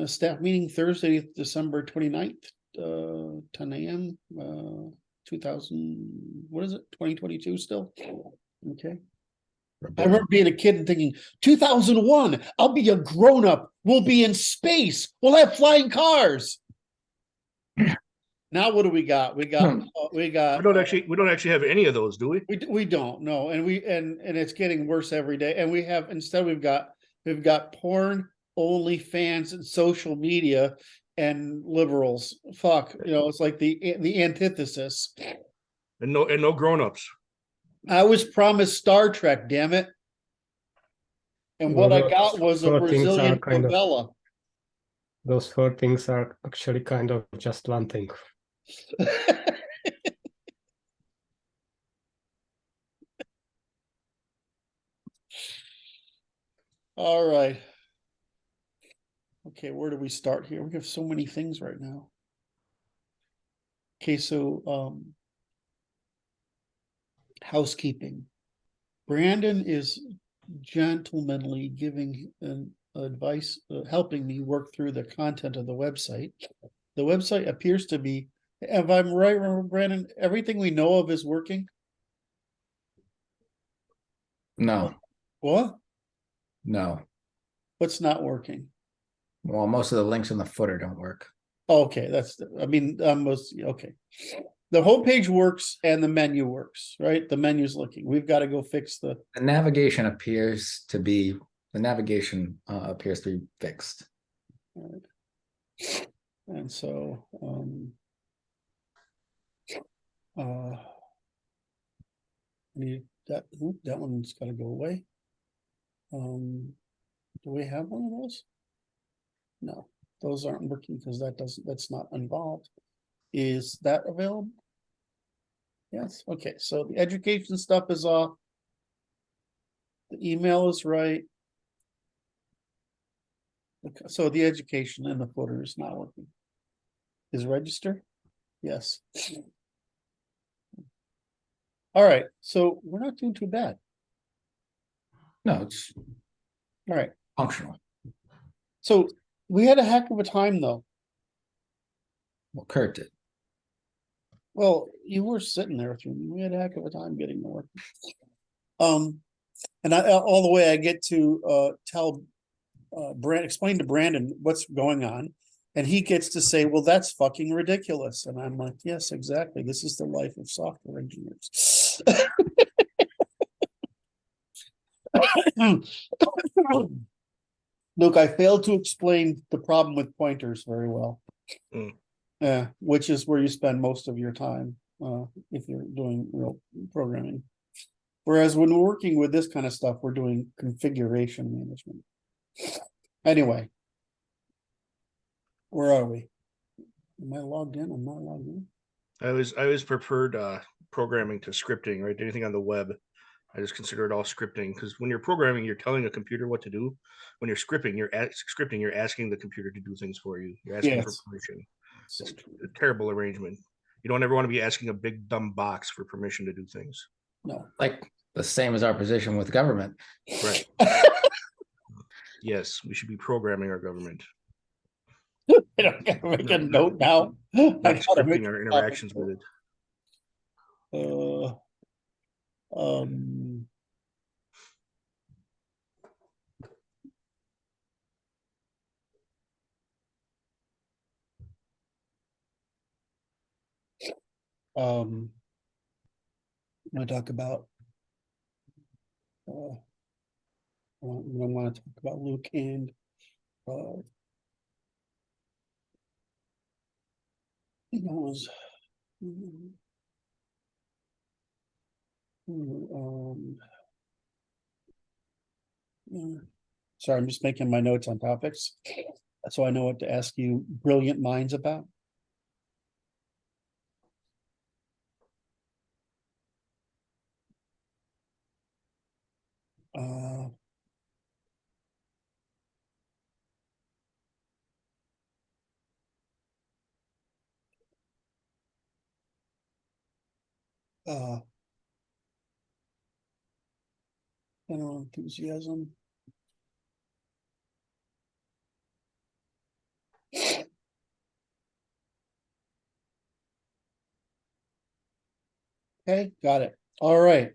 Staff meeting Thursday, December 29th, 10 a.m. 2000, what is it? 2022 still? Okay. I remember being a kid and thinking, 2001, I'll be a grown-up. We'll be in space. We'll have flying cars. Now what do we got? We don't actually have any of those, do we? We don't, no, and it's getting worse every day. And we've got porn, OnlyFans, and social media, and liberals. Fuck, it's like the antithesis. And no grown-ups. I was promised Star Trek, damn it. And what I got was a Brazilian favela. Those four things are actually kind of just one thing. All right. Okay, where do we start here? We have so many things right now. Okay, so housekeeping. Brandon is gentlemanly giving advice, helping me work through the content of the website. The website appears to be, if I'm right, Brandon, everything we know of is working? No. What? No. What's not working? Well, most of the links in the footer don't work. Okay, okay. The homepage works and the menu works, right? The menu's looking. We've got to go fix the navigation appears to be fixed. Right. And so that one's got to go away. Do we have one of those? No, those aren't working because that's not involved. Is that available? Yes. Okay, so the education stuff is off. The email is right. Okay, so the education in the footer is not working. Is register? Yes. All right, so we're not doing too bad. No, it's all right. Functional. So we had a heck of a time though. Well, Curt did. Well, you were sitting there with me. We had a heck of a time getting to work. And all the way I get to explain to Brandon what's going on, and he gets to say, well, that's fucking ridiculous. And I'm like, yes, exactly. This is the life of software engineers. Look, I failed to explain the problem with pointers very well. Yeah, which is where you spend most of your time if you're doing real programming. Whereas when we're working with this kind of stuff, we're doing configuration management. Anyway, where are we? Am I logged in? I'm not logged in. I always preferred programming to scripting, right? Anything on the web, I just consider it all scripting, because when you're programming, you're telling a computer what to do. When you're scripting, you're asking the computer to do things for you. You're asking for permission. So it's a terrible arrangement. You don't ever want to be asking a big dumb box for permission to do things. No, like the same as our position with government. Right. Yes, we should be programming our government. I don't gotta make a note now. Not scripting our interactions with it. I'm going to talk about I want to talk about Luke and sorry, I'm just making my notes on topics so I know what to ask you brilliant minds about. General enthusiasm. Okay, got it. All right.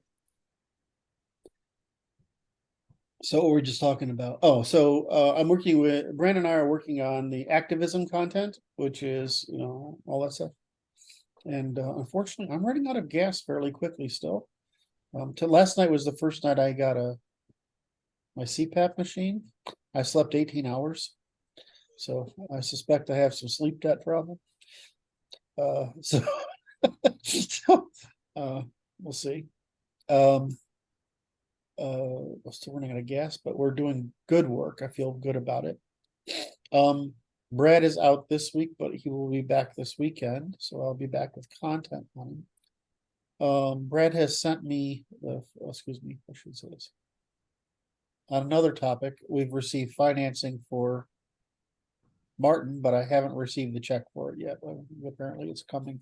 So what we're just talking about. Oh, so I'm working with Brandon and I are working on the activism content, which is, you know, all that stuff. And unfortunately, I'm running out of gas fairly quickly still. To last night was the first night I got my CPAP machine. I slept 18 hours. So I suspect I have some sleep debt problem. So, so we'll see. We're still running out of gas, but we're doing good work. I feel good about it. Brad is out this week, but he will be back this weekend, so I'll be back with content on him. Brad has sent me excuse me, I should say this. On another topic, we've received financing for Martin, but I haven't received the check for it yet. Apparently it's coming.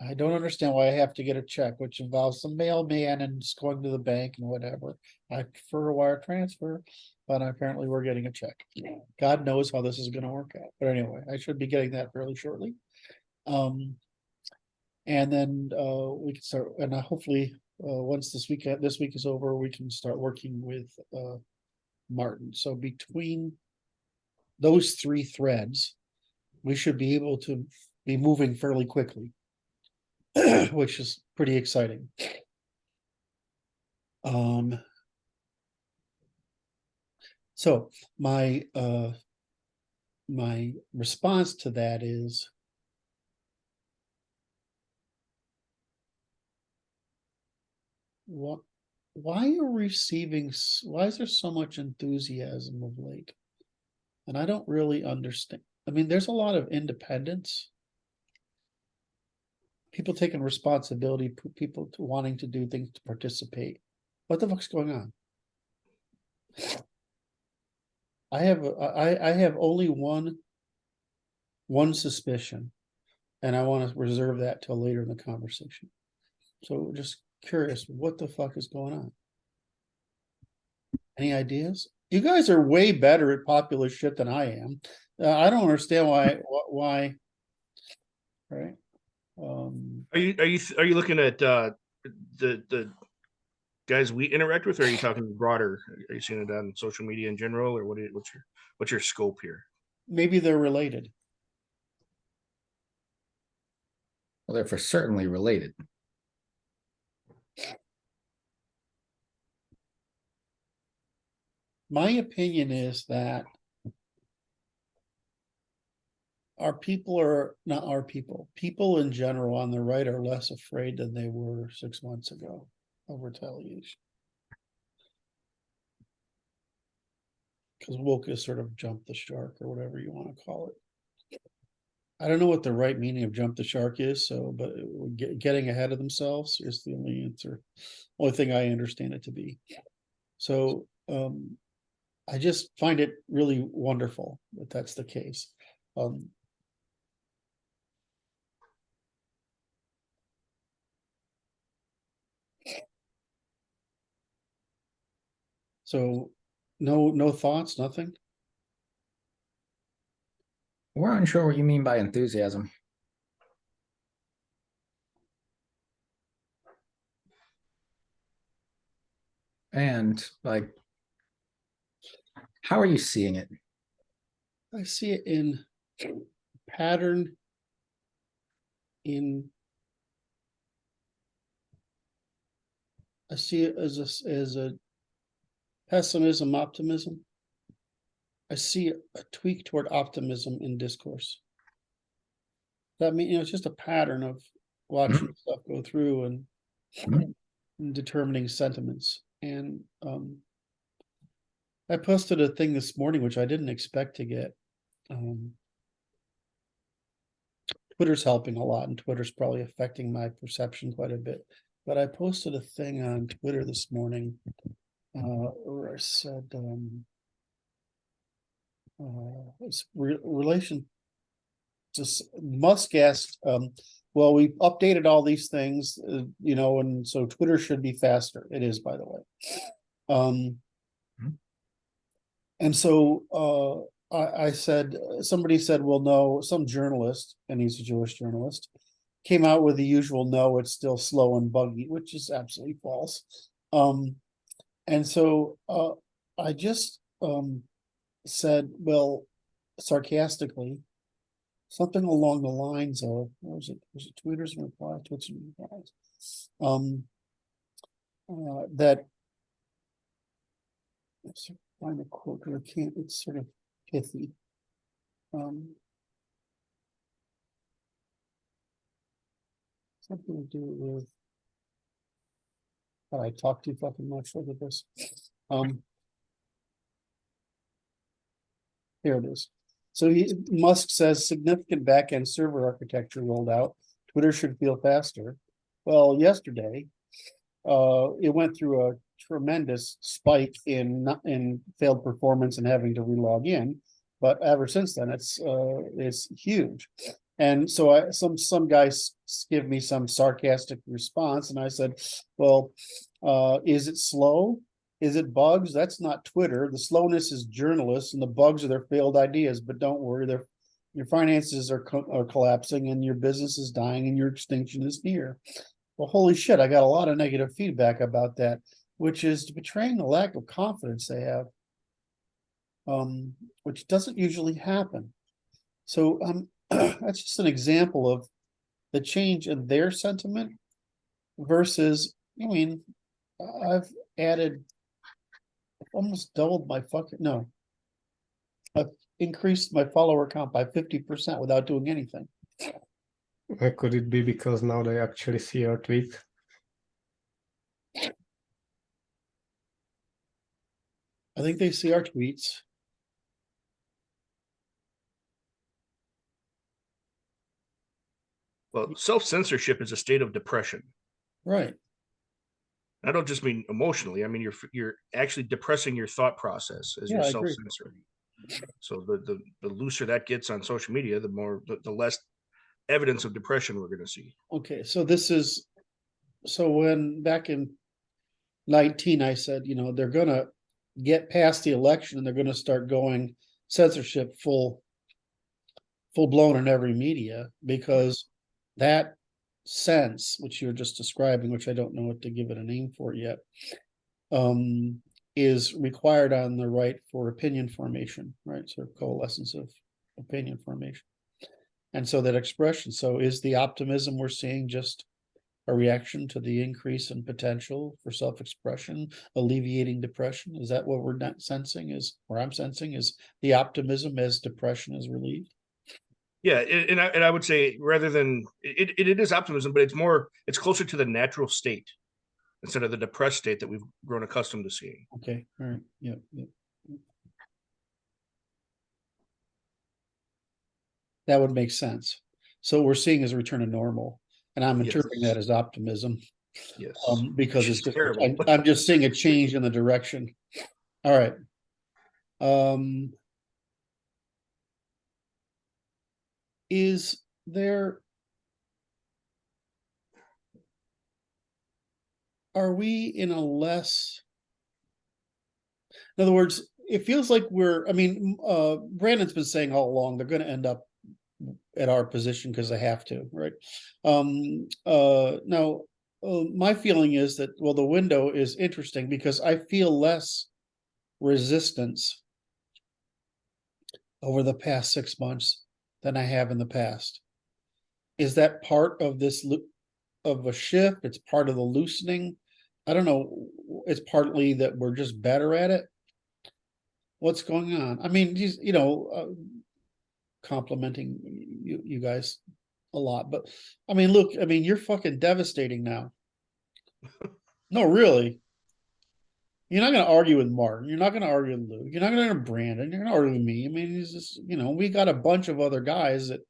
I don't understand why I have to get a check, which involves some mailman and just going to the bank and whatever. I prefer a wire transfer, but apparently we're getting a check. God knows how this is gonna work out. But anyway, I should be getting that fairly shortly. And then we can start, and hopefully once this week is over, we can start working with Martin. So between those three threads, we should be able to be moving fairly quickly. Which is pretty exciting. So my response to that is why is there so much enthusiasm of late? And I don't really understand. I mean, there's a lot of independence. People taking responsibility, people to wanting to do things to participate. What the fuck's going on? I have only one suspicion, and I want to reserve that till later in the conversation. So just curious, what the fuck is going on? Any ideas? You guys are way better at populist shit than I am. I don't understand why, right? Are you looking at the guys we interact with, or are you talking broader? Are you seeing it on social media in general, or what's your scope here? Maybe they're related. Well, they're for certainly related. My opinion is that people in general on the right are less afraid than they were 6 months ago of retaliation. Because woke has sort of jumped the shark, or whatever you want to call it. I don't know what the right meaning of jump the shark is, but getting ahead of themselves is the only answer. Only thing I understand it to be. So I just find it really wonderful that that's the case. So no thoughts, nothing? We're unsure what you mean by enthusiasm. And like, how are you seeing it? I see it in pattern I see it as a pessimism, optimism. I see a tweak toward optimism in discourse. That means, it's just a pattern of watching stuff go through and determining sentiments. And I posted a thing this morning, which I didn't expect to get. Twitter's helping a lot, and Twitter's probably affecting my perception quite a bit. But I posted a thing on Twitter this morning where I said it's relation to Musk asked, well, we updated all these things, and so Twitter should be faster. It is, by the way. And so I said, somebody said, well, no, some journalist, and he's a Jewish journalist, came out with the usual no, it's still slow and buggy, which is absolutely false. And so I just said, well, sarcastically, something along the lines of, what was it? Was it tweeters and reply? Tweets and replies. That let's find a quote, or I can't, it's sort of pithy. Something to do with. But I talk too fucking much. Look at this. Here it is. So Musk says significant back-end server architecture rolled out. Twitter should feel faster. Well, yesterday, it went through a tremendous spike in failed performance and having to relog in. But ever since then, it's huge. And so some guys give me some sarcastic response, and I said, well, is it slow? Is it bugs? That's not Twitter. The slowness is journalists, and the bugs are their failed ideas. But don't worry, your finances are collapsing, and your business is dying, and your extinction is near. Well, holy shit, I got a lot of negative feedback about that, which is betraying the lack of confidence they have, which doesn't usually happen. So that's just an example of the change in their sentiment versus, I mean, I've almost doubled my I've increased my follower count by 50% without doing anything. Could it be because now they actually see your tweet? I think they see our tweets. Well, self-censorship is a state of depression. Right. I don't just mean emotionally. I mean you're actually depressing your thought process as you're self-censoring. So the looser that gets on social media, the less evidence of depression we're going to see. Okay, so when back in 19, I said, they're gonna get past the election and they're gonna start going censorship full blown in every media, because that sense, which you're just describing, which I don't know what to give it a name for yet, is required on the right for opinion formation, right? So coalescence of opinion formation. And so that expression, so is the optimism we're seeing just a reaction to the increase in potential for self-expression, alleviating depression? Is that what we're not sensing I'm sensing is the optimism as depression is relieved? Yeah, and I would say rather than it is optimism, but it's closer to the natural state instead of the depressed state that we've grown accustomed to seeing. Okay, all right, yeah. That would make sense. So what we're seeing is a return to normal, and I'm interpreting that as optimism. Yes, because it's just terrible. I'm just seeing a change in the direction. All right. Is there? Are we in a less? In other words, it feels like Brandon's been saying all along they're going to end up at our position because they have to, right? Now, my feeling is that, well, the window is interesting because I feel less resistance over the past 6 months than I have in the past. Is that part of this of a shift? It's part of the loosening. I don't know. It's partly that we're just better at it. What's going on? I mean, complimenting you guys a lot, but I mean, look, you're fucking devastating now. No, really. You're not going to argue with Martin. You're not going to argue with Luke. You're not going to Brandon. You're going to argue with me. I mean, he's just, we got a bunch of other guys that,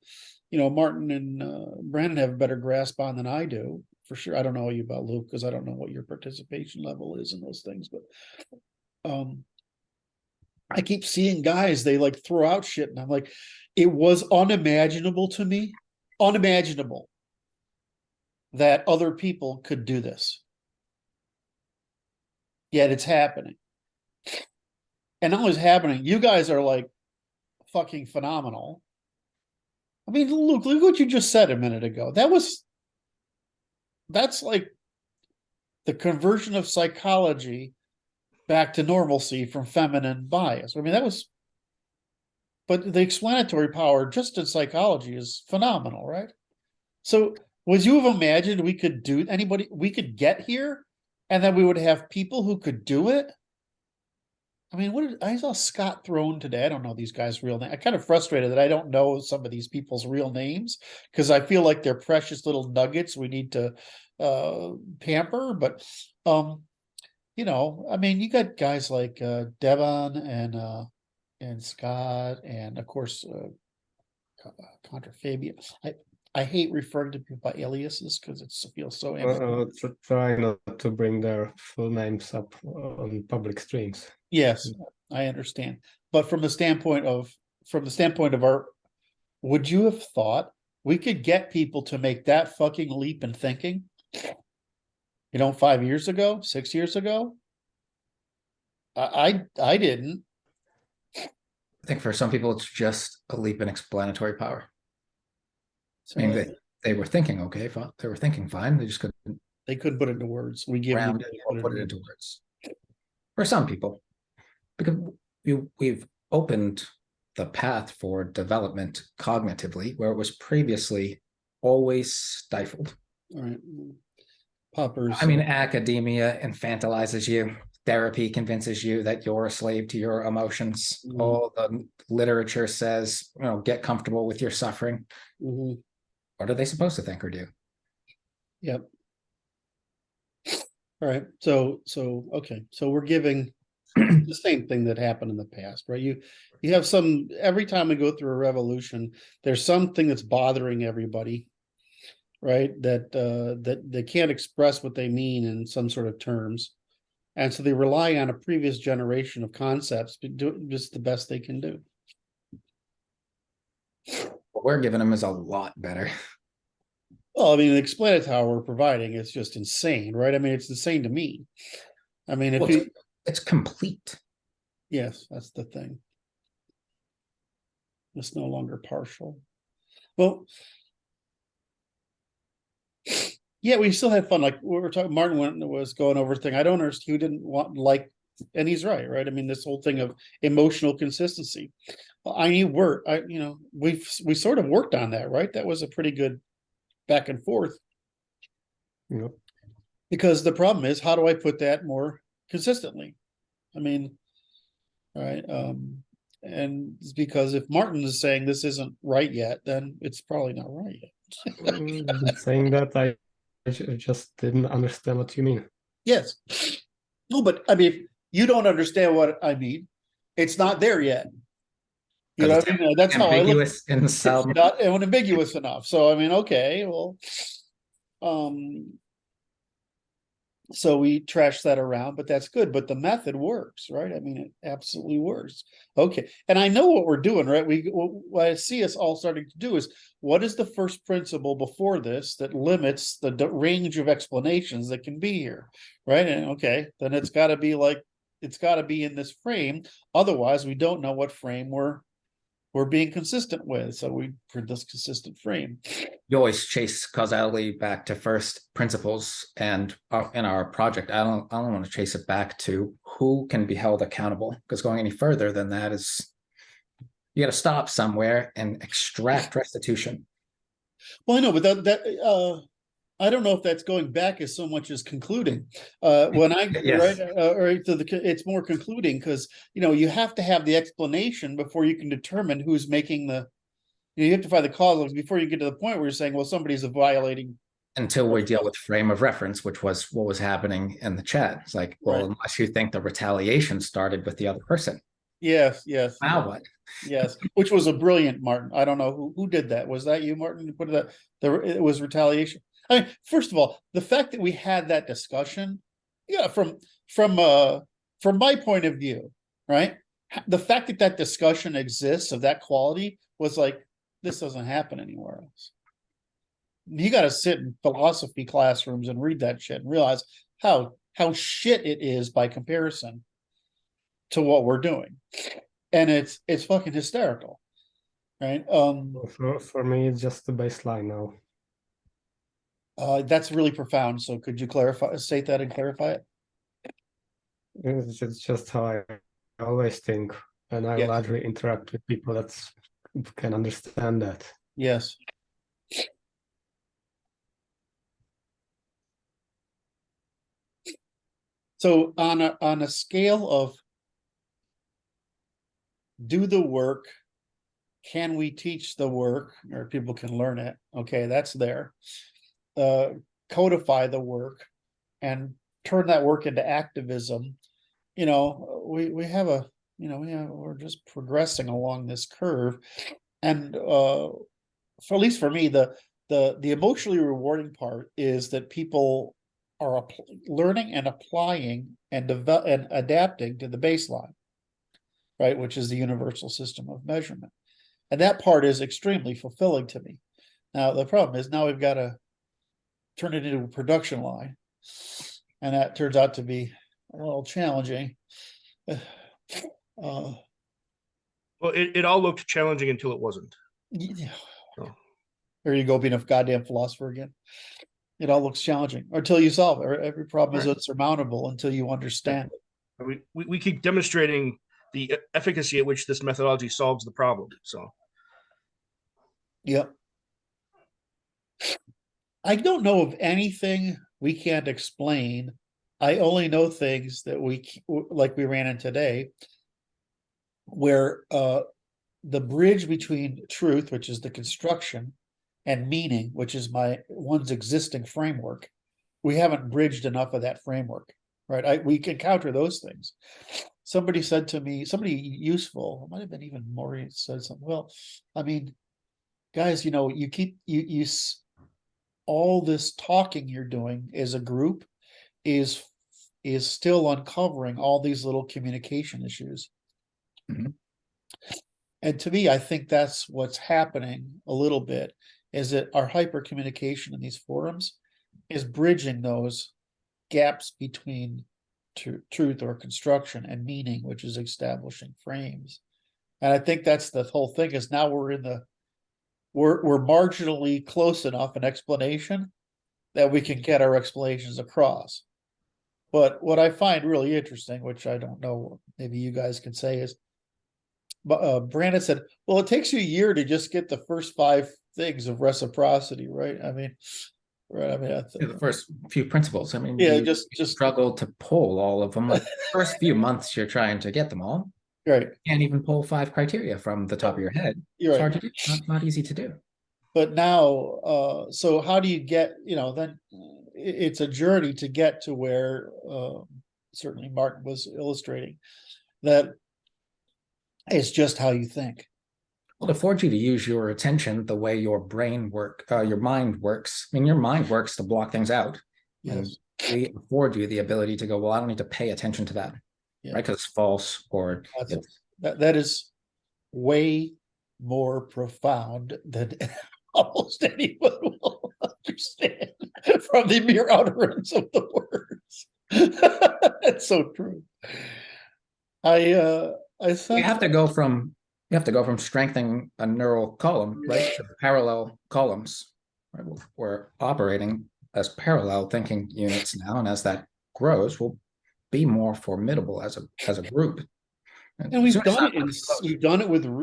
Martin and Brandon have a better grasp on than I do, for sure. I don't know you about Luke because I don't know what your participation level is in those things, but I keep seeing guys, they like throw out shit, and I'm like, it was unimaginable to me, unimaginable that other people could do this. Yet it's happening. And not only is it happening, you guys are like fucking phenomenal. I mean, Luke, look what you just said a minute ago. That's like the conversion of psychology back to normalcy from feminine bias. I mean, but the explanatory power just in psychology is phenomenal, right? So would you have imagined we could get here and then we would have people who could do it? I mean, I saw Scott Throne today. I don't know these guys' real name. I'm kind of frustrated that I don't know some of these people's real names because I feel like they're precious little nuggets we need to pamper. But I mean, you got guys like Devon and Scott, and of course Contra Fabian. I hate referring to people by aliases because it feels so empty. Try not to bring their full names up on public streams. Yes, I understand. But from the standpoint of would you have thought we could get people to make that fucking leap in thinking? 5 years ago, 6 years ago? I didn't. I think for some people, it's just a leap in explanatory power. So I mean, they were thinking, okay, fine. They were thinking fine. They just couldn't put it into words. We give them round it or put it into words. For some people, because we've opened the path for development cognitively, where it was previously always stifled. All right. Poppers. I mean, academia infantilizes you. Therapy convinces you that you're a slave to your emotions. Mhm. All the literature says, get comfortable with your suffering. Mhm. What are they supposed to think or do? Yep. All right. So okay. So we're giving the same thing that happened in the past, right? You have every time we go through a revolution, there's something that's bothering everybody, right? That they can't express what they mean in some sort of terms. And so they rely on a previous generation of concepts, but do just the best they can do. What we're giving them is a lot better. Well, I mean, the explanatory we're providing is just insane, right? I mean, it's insane to me. I mean, it's complete. Yes, that's the thing. It's no longer partial. Well, yeah, we still had fun. Like we were talking, Martin was going over thing. I don't understand who didn't and he's right? I mean, this whole thing of emotional consistency. Well, I need work. We sort of worked on that, right? That was a pretty good back and forth. Yep. Because the problem is, how do I put that more consistently? I mean, right. And it's because if Martin is saying this isn't right yet, then it's probably not right yet. Saying that, I just didn't understand what you mean. Yes. No, but I mean, if you don't understand what I mean, it's not there yet. You know what I mean? That's how I look. Ambiguous in the It's cell. not ambiguous enough. So I mean, okay, well, so we trash that around, but that's good. But the method works, right? I mean, it absolutely works. Okay. And I know what we're doing, right? What I see us all starting to do is, what is the first principle before this that limits the range of explanations that can be here, right? And okay, then it's got to be in this frame. Otherwise, we don't know what frame we're being consistent with. So we for this consistent frame. You always chase causality back to first principles, and in our project, I don't want to chase it back to who can be held accountable, because going any further than that is, you got to stop somewhere and extract restitution. Well, I know, but that I don't know if that's going back as so much as concluding. When I Yes. right, so it's more concluding because you have to have the explanation before you can determine who's making the. You have to find the cause before you get to the point where you're saying, well, somebody's violating. Until we deal with frame of reference, which was what was happening in the chat. It's like, well, Right. Unless you think the retaliation started with the other person. Yes. Now what? Yes, which was a brilliant Martin. I don't know who did that. Was that you, Martin? You put that there? It was retaliation. I mean, first of all, the fact that we had that discussion, yeah, from my point of view, right? The fact that discussion exists of that quality was like, this doesn't happen anywhere else. You got to sit in philosophy classrooms and read that shit and realize how shit it is by comparison to what we're doing. And it's fucking hysterical. right? For me, it's just the baseline now. That's really profound. So could you state that and clarify it? It's just how I always think, and I Yes. largely interact with people that can understand that. Yes. So on a scale of do the work, can we teach the work, or people can learn it? Okay, that's there. Codify the work and turn that work into activism. You know, we have a, you know, we're just progressing along this curve. And for at least for me, the emotionally rewarding part is that people are learning and applying and and adapting to the baseline, right, which is the universal system of measurement. And that part is extremely fulfilling to me. Now, the problem is now we've got to turn it into a production line. And that turns out to be a little challenging. Well, it all looked challenging until it wasn't. Yeah. Oh. There you go, being a goddamn philosopher again. It all looks challenging until you solve it. Every problem is unsurmountable until you understand it. We keep demonstrating the efficacy at which this methodology solves the problem. So, Yep. I don't know of anything we can't explain. I only know things that like we ran in today, where the bridge between truth, which is the construction, and meaning, which is one's existing framework, we haven't bridged enough of that framework, right? We can counter those things. Somebody said to me, somebody useful, it might have been even Maury, said something. Well, I mean, guys, you know, you all this talking you're doing as a group is still uncovering all these little communication issues. Mhm. And to me, I think that's what's happening a little bit, is that our hyper communication in these forums is bridging those gaps between truth or construction and meaning, which is establishing frames. And I think that's the whole thing, is now we're marginally close enough in explanation that we can get our explanations across. But what I find really interesting, which I don't know, maybe you guys can say, is Brandon said, well, it takes you a year to just get the first 5 things of reciprocity, right? I mean, right. I mean, The first few principles. I mean, yeah, you just struggle to pull all of them. Like first few months, you're trying to get them all. right. You can't even pull 5 criteria from the top of your head. You're It's right. hard to do. Not easy to do. But now, so how do you get, you know, then it's a journey to get to where certainly Martin was illustrating that it's just how you think. Well, to force you to use your attention the way your your mind works. I mean, your mind works to block things out. Yes. And we afford you the ability to go, well, I don't need to pay attention to that, Yeah. right? Because it's false or that is way more profound than almost anyone will understand from the mere utterance of the words. That's so true. I you have to go from strengthening a neural column, right, to parallel columns. Right? We're operating as parallel thinking units now, and as that grows, we'll be more formidable as a group. And we've done it with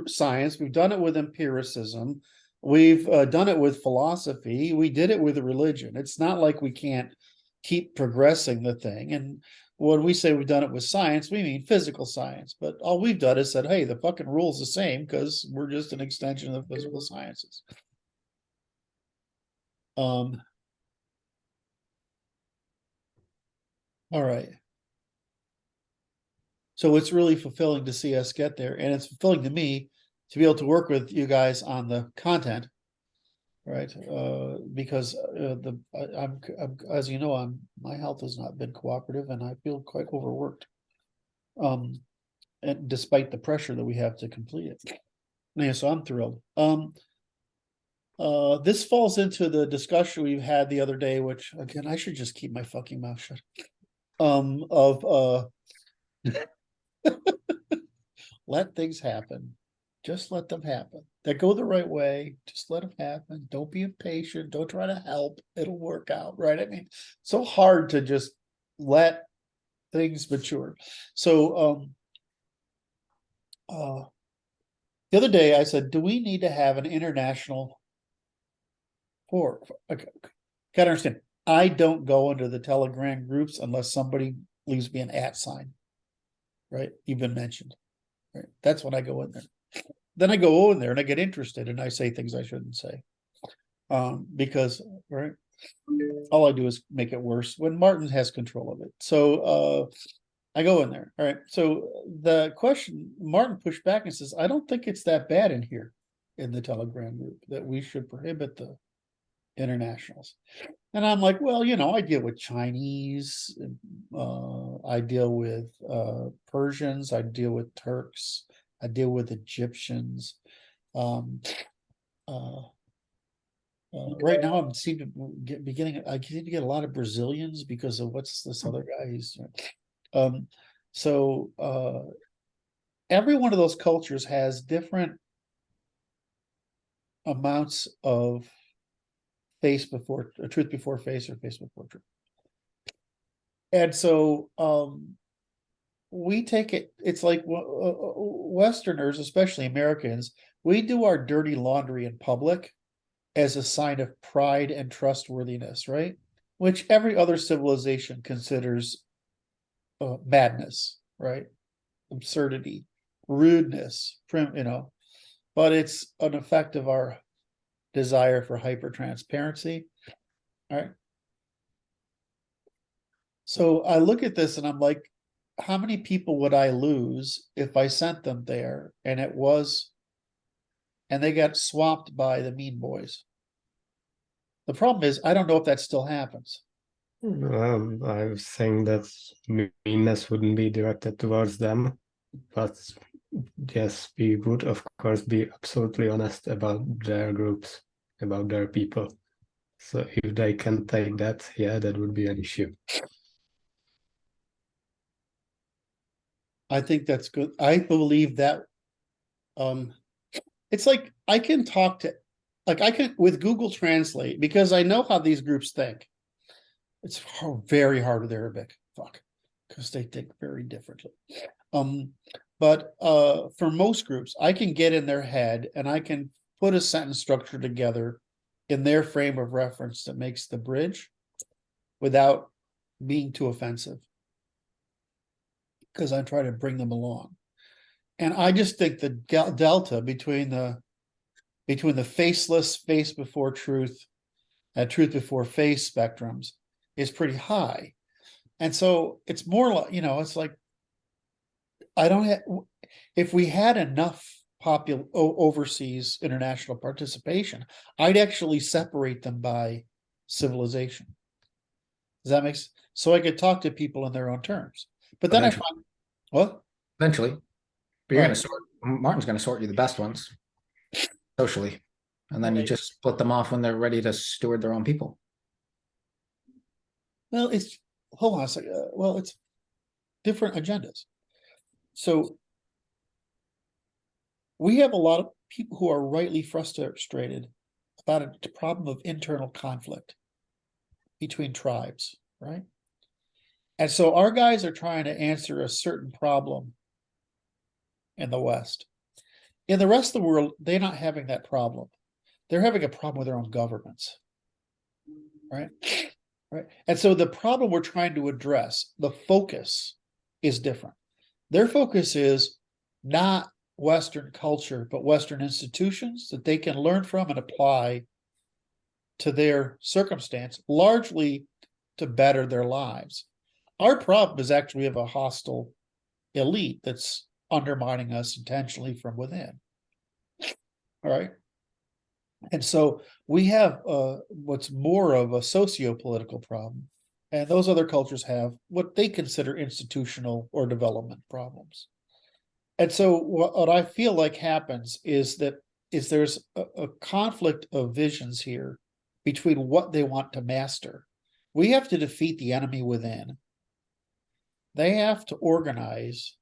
science, we've done it with empiricism, we've done it with philosophy, we did it with religion. It's not like we can't keep progressing the thing. And when we say we've done it with science, we mean physical science. But all we've done is said, hey, the fucking rule's the same because we're just an extension of the physical sciences. All right. So it's really fulfilling to see us get there, and it's fulfilling to me to be able to work with you guys on the content, right? Because I'm as you know, my health has not been cooperative, and I feel quite overworked. And despite the pressure that we have to complete it, yeah, so I'm thrilled. This falls into the discussion we had the other day, which again I should just keep my fucking mouth shut. Of let things happen. Just let them happen. That go the right way. Just let them happen. Don't be impatient. Don't try to help. It'll work out, right? I mean, so hard to just let things mature. So, the other day I said, do we need to have an international for, okay, gotta understand, I don't go into the Telegram groups unless somebody leaves me an @ sign. Right? You've been mentioned. Right? That's when I go in there. Then I go in there and I get interested and I say things I shouldn't say. Because, right, all I do is make it worse when Martin has control of it. So I go in there. All right. So the question, Martin pushed back and says, I don't think it's that bad in here in the Telegram group that we should prohibit the internationals. And I'm like, well, you know, I deal with Chinese, I deal with Persians, I deal with Turks, I deal with Egyptians. Right now, I seem to be getting a lot of Brazilians because of what's this other guy? He's so every one of those cultures has different amounts of truth before face or face before truth. And so we take it, it's like Westerners, especially Americans, we do our dirty laundry in public as a sign of pride and trustworthiness, right? Which every other civilization considers madness, right? Absurdity, rudeness, but it's an effect of our desire for hyper transparency. All right. So I look at this and I'm like, how many people would I lose if I sent them there and they got swamped by the mean boys? The problem is, I don't know if that still happens. I was saying that meanness wouldn't be directed towards them, but yes, we would of course be absolutely honest about their groups, about their people. So if they can take that, yeah, that would be an issue. I think that's good. I believe that it's like I can talk to, like I can with Google Translate, because I know how these groups think. It's very hard with Arabic, because they think very differently. But for most groups, I can get in their head and I can put a sentence structure together in their frame of reference that makes the bridge without being too offensive, because I try to bring them along. And I just think the delta between the faceless, face before truth, and truth before face spectrums is pretty high. And so it's more like, it's like, if we had enough overseas international participation, I'd actually separate them by civilization. Does that make sense? So I could talk to people in their own terms. But then Eventually. I find, what? Eventually. But you're Right. going to Martin's going to sort you the best ones socially. And then you Right. just split them off when they're ready to steward their own people. Well, hold on a second. Well, it's different agendas. So we have a lot of people who are rightly frustrated about a problem of internal conflict between tribes, right? And so our guys are trying to answer a certain problem in the West. In the rest of the world, they're not having that problem. They're having a problem with their own governments, right? Right. And so the problem we're trying to address, the focus is different. Their focus is not Western culture, but Western institutions that they can learn from and apply to their circumstance, largely to better their lives. Our problem is actually we have a hostile elite that's undermining us intentionally from within. All right. And so we have what's more of a socio-political problem, and those other cultures have what they consider institutional or development problems. And so what I feel like happens is there's a conflict of visions here between what they want to master. We have to defeat the enemy within. They have to organize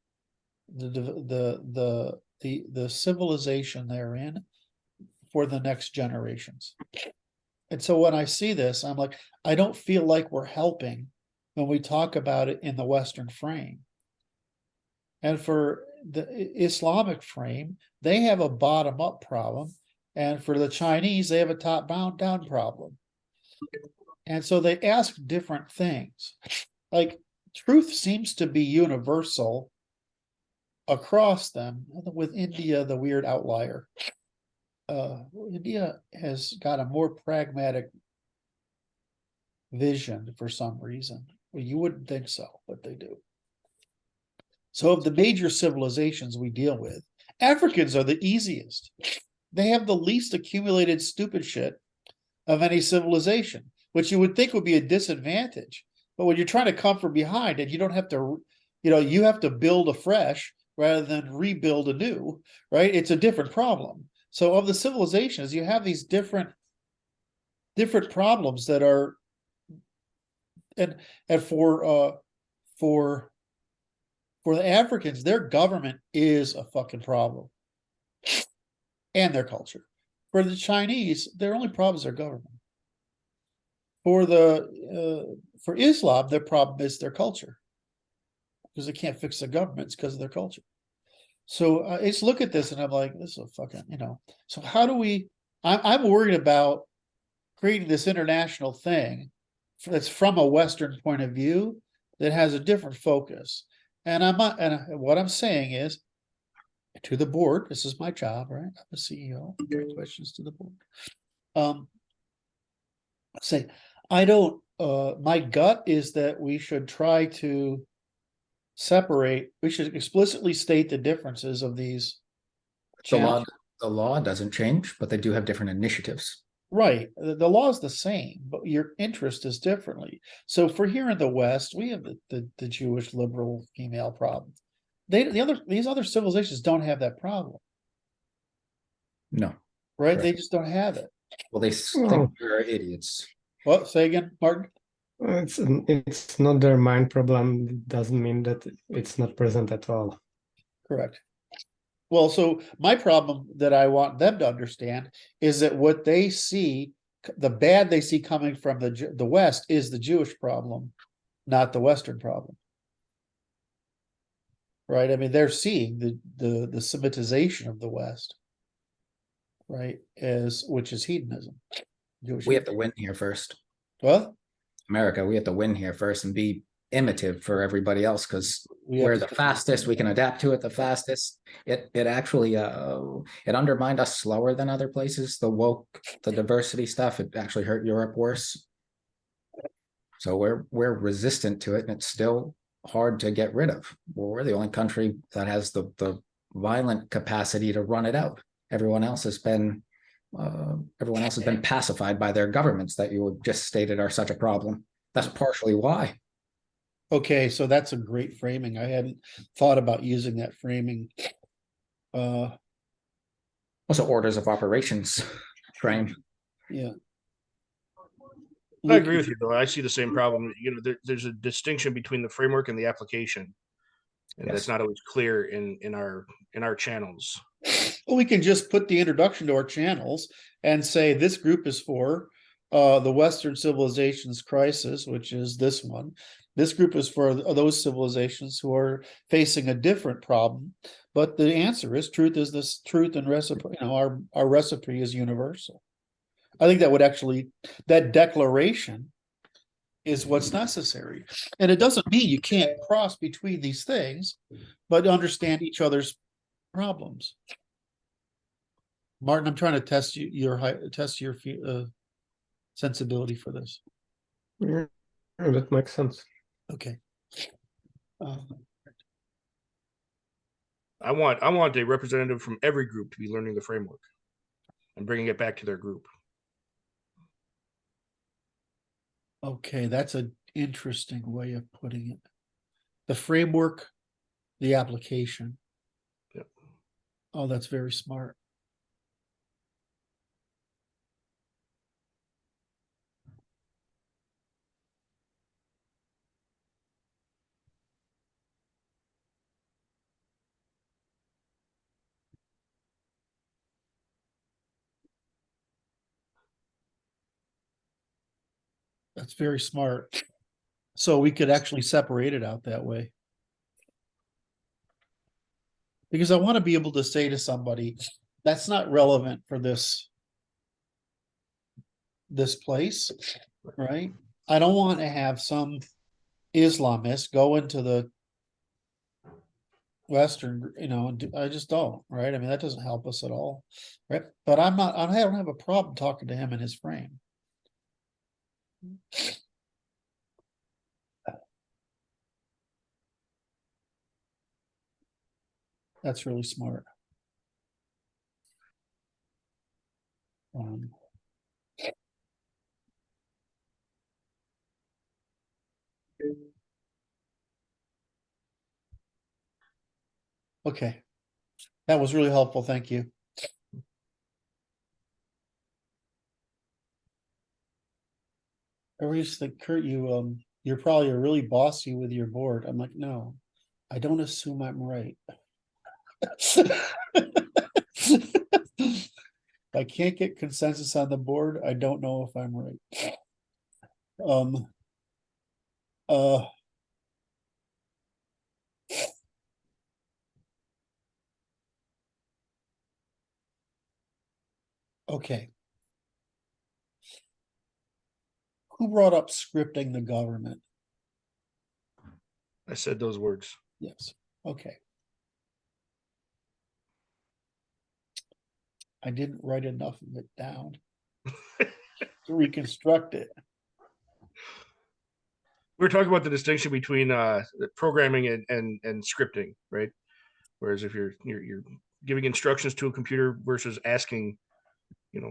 the the civilization they're in for the next generations. And so when I see this, I'm like, I don't feel like we're helping when we talk about it in the Western frame. And for the Islamic frame, they have a bottom-up problem. And for the Chinese, they have a top-down problem. And so they ask different things. Like, truth seems to be universal across them, with India, the weird outlier. India has got a more pragmatic vision for some reason. Well, you wouldn't think so, but they do. So of the major civilizations we deal with, Africans are the easiest. They have the least accumulated stupid shit of any civilization, which you would think would be a disadvantage. But when you're trying to come from behind and you don't have to, you have to build afresh rather than rebuild anew, right? It's a different problem. So of the civilizations, you have these different problems that are, and for the Africans, their government is a fucking problem, and their culture. For the Chinese, their only problem is their government. For Islam, their problem is their culture, because they can't fix the government. It's because of their culture. So I just look at this and I'm like, this is a fucking, So how do we? I'm worried about creating this international thing that's from a Western point of view that has a different focus. And what I'm saying is, to the board, this is my job, right? I'm a CEO. Questions to the board. Say, I don't. My gut is that we should try to separate. We should explicitly state the differences of these. The law doesn't change, but they do have different initiatives. Right. The law is the same, but your interest is differently. So for here in the West, we have the Jewish liberal female problem. These other civilizations don't have that problem. No. Right? Correct. They just don't have it. Well, they think we're idiots. What? Say again, Martin? It's not their mind problem. It doesn't mean that it's not present at all. Correct. Well, so my problem that I want them to understand is that what they see, the bad they see coming from the West, is the Jewish problem, not the Western problem. Right? I mean, they're seeing the Semitization of the West, right, which is hedonism. We have to win here first. Well, America, we have to win here first and be imitative for everybody else, because we're the fastest. We can adapt to it the fastest. It actually it undermined us slower than other places. The woke, the diversity stuff, it actually hurt Europe worse. So we're resistant to it, and it's still hard to get rid of. Well, we're the only country that has the violent capacity to run it out. Everyone else has been pacified by their governments that you just stated are such a problem. That's partially why. Okay, so that's a great framing. I hadn't thought about using that framing. Also, orders of operations frame. Yeah. I agree with you, though. I see the same problem. There's a distinction between the framework and the application, and that's not always clear in our channels. Well, we can just put the introduction to our channels and say this group is for the Western civilization's crisis, which is this one. This group is for those civilizations who are facing a different problem. But the answer is truth is this truth, and reciprocity. Our reciprocity is universal. I think that declaration is what's necessary. And it doesn't mean you can't cross between these things, but understand each other's problems. Martin, I'm trying to test your sensibility for this. Yeah, that makes sense. Okay. I want a representative from every group to be learning the framework and bringing it back to their group. Okay, that's an interesting way of putting it. The framework, the application. Yep. Oh, that's very smart. That's very smart. So we could actually separate it out that way. Because I want to be able to say to somebody, that's not relevant for this place, right? I don't want to have some Islamist go into the Western, I just don't, right? I mean, that doesn't help us at all, right? But I don't have a problem talking to him in his frame. That's really smart. Okay, that was really helpful. Thank you. I always think, Curt, you're probably really bossy with your board. I'm like, no, I don't assume I'm right. If I can't get consensus on the board, I don't know if I'm right. Okay. Who brought up scripting the government? I said those words. Yes, okay. I didn't write enough of it down to reconstruct it. We were talking about the distinction between programming and scripting, right? Whereas if you're giving instructions to a computer versus asking,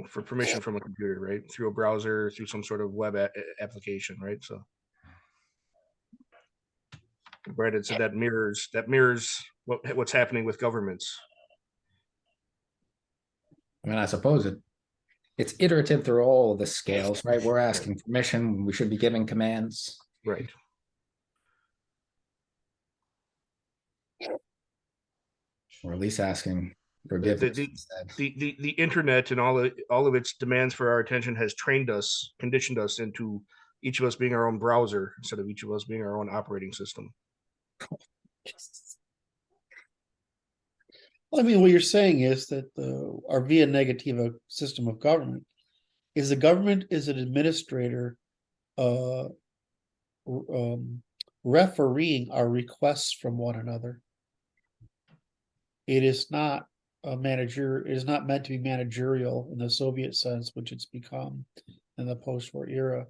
for permission from a computer, right? Through a browser, through some sort of web application, right? So Brandon said that mirrors what's happening with governments. I mean, I suppose it's iterative through all the scales, right? We're asking permission, we should be giving commands. Right. Or at least asking forgiveness. The internet and all of its demands for our attention has conditioned us into each of us being our own browser instead of each of us being our own operating system. Well, I mean, what you're saying is that our via negativa system of government is the government is an administrator refereeing our requests from one another. It is not a manager, it is not meant to be managerial in the Soviet sense, which it's become in the post-war era,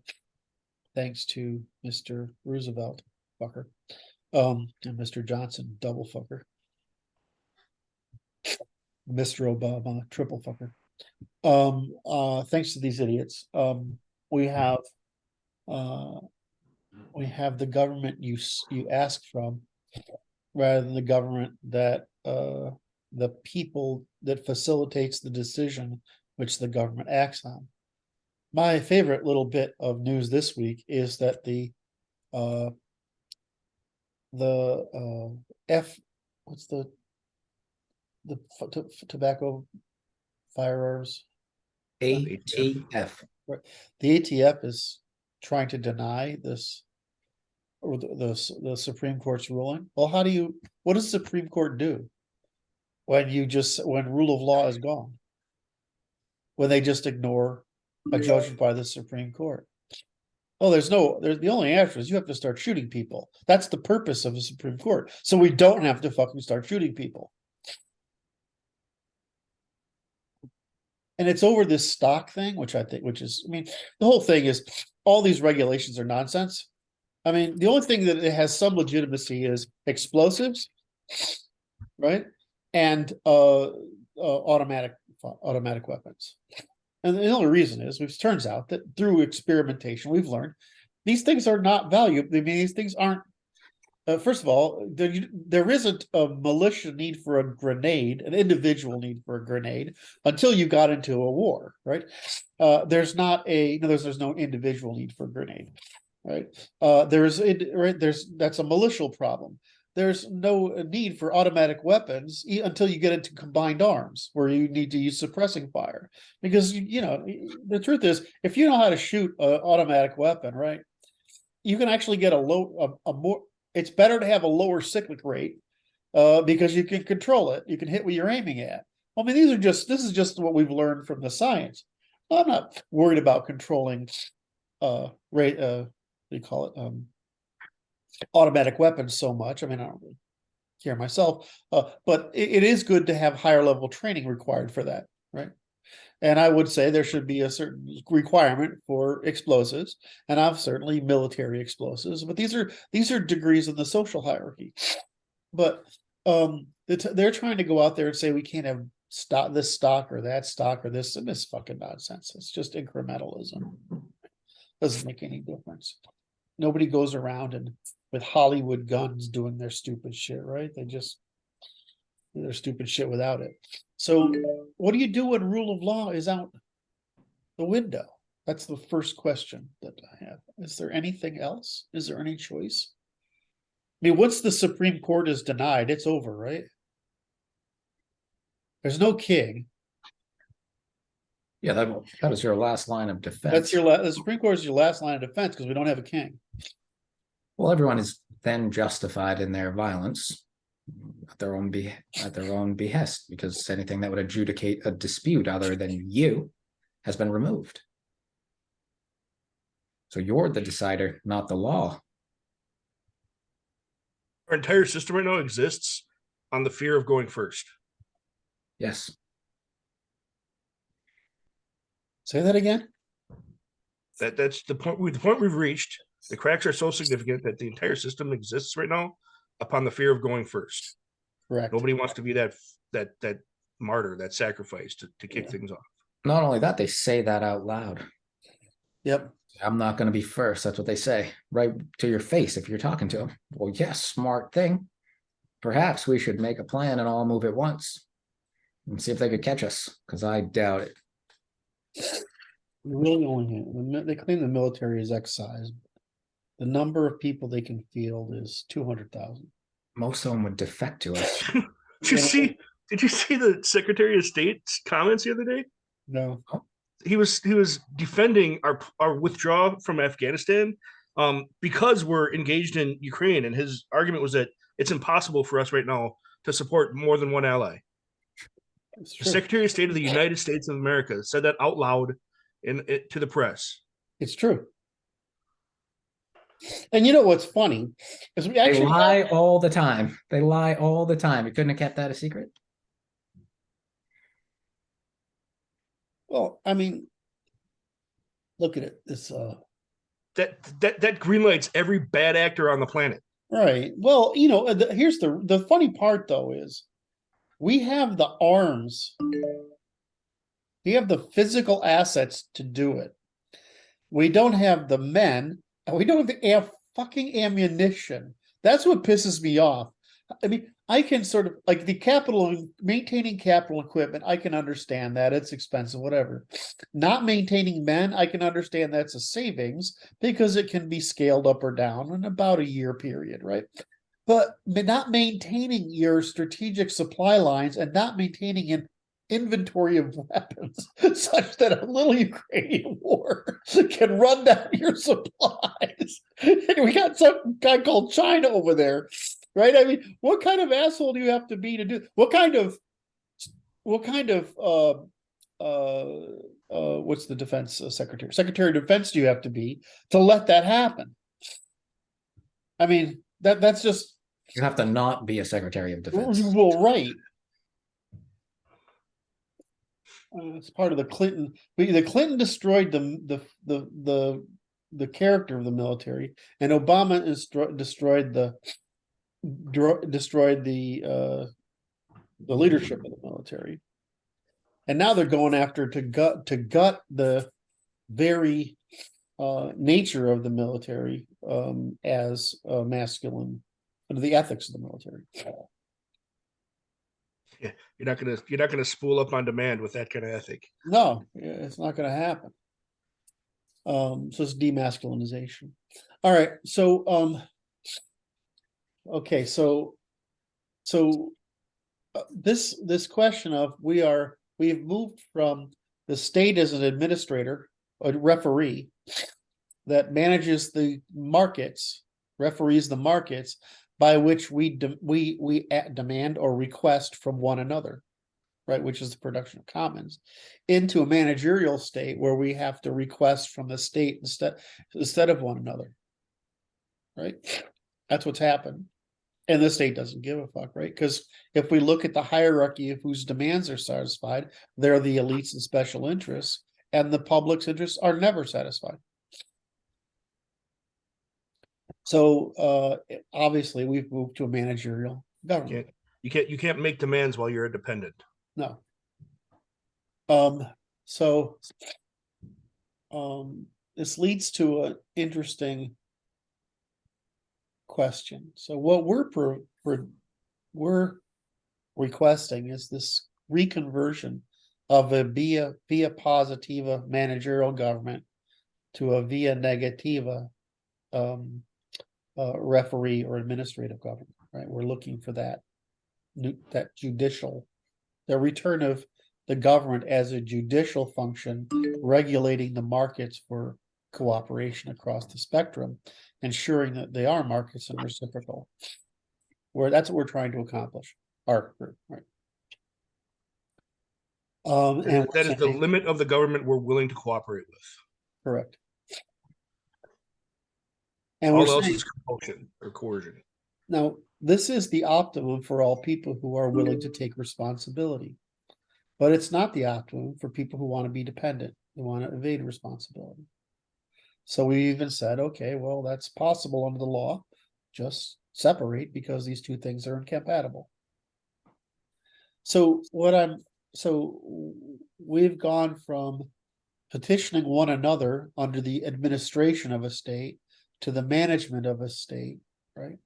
thanks to Mr. Roosevelt, fucker, and Mr. Johnson, double fucker, Mr. Obama, triple fucker. Thanks to these idiots, we have the government you ask from, rather than the government that the people that facilitates the decision which the government acts on. My favorite little bit of news this week is that the tobacco firearms, ATF. the ATF is trying to deny this, or the Supreme Court's ruling. Well, what does the Supreme Court do when rule of law is gone? When they just ignore a judgment by the Supreme Court? Oh, the only answer is you have to start shooting people. That's the purpose of the Supreme Court. So we don't have to fucking start shooting people. And it's over this stock thing, the whole thing is all these regulations are nonsense. I mean, the only thing that it has some legitimacy is explosives, right? And automatic weapons. And the only reason is, it turns out that through experimentation, we've learned these things are not valuable. I mean, these things aren't. First of all, there isn't a militia need for a grenade, an individual need for a grenade, until you got into a war, right? There's no individual need for a grenade, right? That's a militial problem. there's no need for automatic weapons until you get into combined arms, where you need to use suppressing fire. Because you know, the truth is, if you know how to shoot an automatic weapon, right, you can actually get a more. It's better to have a lower cyclic rate, because you can control it. You can hit what you're aiming at. I mean, this is just what we've learned from the science. I'm not worried about controlling, rate, what do you call it, automatic weapons so much. I mean, I don't really care myself, but it is good to have higher level training required for that, right? And I would say there should be a certain requirement for explosives, and I've certainly military explosives, but these are degrees in the social hierarchy. But they're trying to go out there and say we can't have this stock or that stock or this, and this fucking nonsense. It's just incrementalism. Doesn't make any difference. Nobody goes around and with Hollywood guns doing their stupid shit, right? They just do their stupid shit without it. So what do you do when rule of law is out the window? That's the first question that I have. Is there anything else? Is there any choice? I mean, once the Supreme Court is denied, it's over, right? There's no king. Yeah, that was your last line of defense. That's the Supreme Court is your last line of defense because we don't have a king. Well, everyone is then justified in their violence at their own behest, because anything that would adjudicate a dispute other than you has been removed. So you're the decider, not the law. Our entire system right now exists on the fear of going first. Yes. Say that again. That's the point. The point we've reached. The cracks are so significant that the entire system exists right now upon the fear of going first. Correct. Nobody wants to be that martyr, that sacrifice to kick things off. Not only that, they say that out loud. Yep. I'm not going to be first. That's what they say right to your face if you're talking to them. Well, yes, smart thing. Perhaps we should make a plan and all move at once and see if they could catch us, because I doubt it. We really only have, they claim the military is excised. The number of people they can field is 200,000. Most of them would defect to us. Did you see the Secretary of State's comments the other day? No. He was defending our withdrawal from Afghanistan because we're engaged in Ukraine, and his argument was that it's impossible for us right now to support more than one ally. The Secretary of State of the United States of America said that out loud to the press. It's true. And you know what's funny is we actually lie all the time. They lie all the time. You couldn't have kept that a secret. Well, I mean, look at it. This that greenlights every bad actor on the planet. Right. Well, you know, here's the funny part though is we have the arms. We have the physical assets to do it. We don't have the men, and we don't have fucking ammunition. That's what pisses me off. I mean, I can sort of like maintaining capital equipment. I can understand that it's expensive, whatever. Not maintaining men, I can understand that's a savings because it can be scaled up or down in about a year period, right? But not maintaining your strategic supply lines and not maintaining an inventory of weapons such that a little Ukrainian war can run down your supplies. And we got some guy called China over there, right? I mean, what kind of asshole do you have to be to do? What kind of what's the defense secretary? Secretary of Defense do you have to be to let that happen? I mean, that's just, you have to not be a Secretary of Defense. Well, right. It's part of the Clinton. The Clinton destroyed the character of the military, and Obama destroyed the leadership of the military. And now they're going after to gut the very nature of the military as masculine, under the ethics of the military. Yeah, you're not gonna spool up on demand with that kind of ethic. No, it's not going to happen. So it's demasculinization. All right, so Okay, so this question of we've moved from the state as an administrator, a referee that manages the markets, referees the markets by which we demand or request from one another, right, which is the production of commons, into a managerial state where we have to request from the state instead of one another, right? That's what's happened. And the state doesn't give a fuck, right? Because if we look at the hierarchy of whose demands are satisfied, they're the elites and special interests, and the public's interests are never satisfied. So obviously we've moved to a managerial government. You can't make demands while you're a dependent. No. This leads to an interesting question. So what we're requesting is this reconversion of a via positiva managerial government to a via negativa referee or administrative government, right? We're looking for that judicial, the return of the government as a judicial function, regulating the markets for cooperation across the spectrum, ensuring that they are markets and reciprocal. That's what we're trying to accomplish. Our group, right? And that is the limit of the government we're willing to cooperate with. Correct. And all else is compulsion or coercion. Now, this is the optimum for all people who are willing to take responsibility. But it's not the optimum for people who want to be dependent, who want to evade responsibility. So we even said, okay, well, that's possible under the law. Just separate because these two things are incompatible. So we've gone from petitioning one another under the administration of a state to the management of a state, right?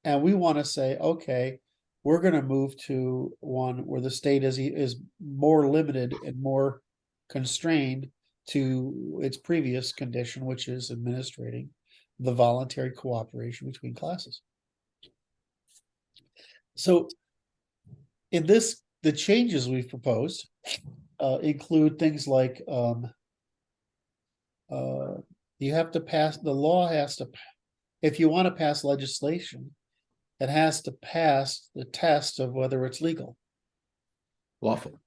And we want to say, okay, we're going to move to one where the state is more limited and more constrained to its previous condition, which is administrating the voluntary cooperation between classes. So in this, the changes we've proposed include things like you have to pass, the law has to, if you want to pass legislation, it has to pass the test of whether it's legal. Lawful.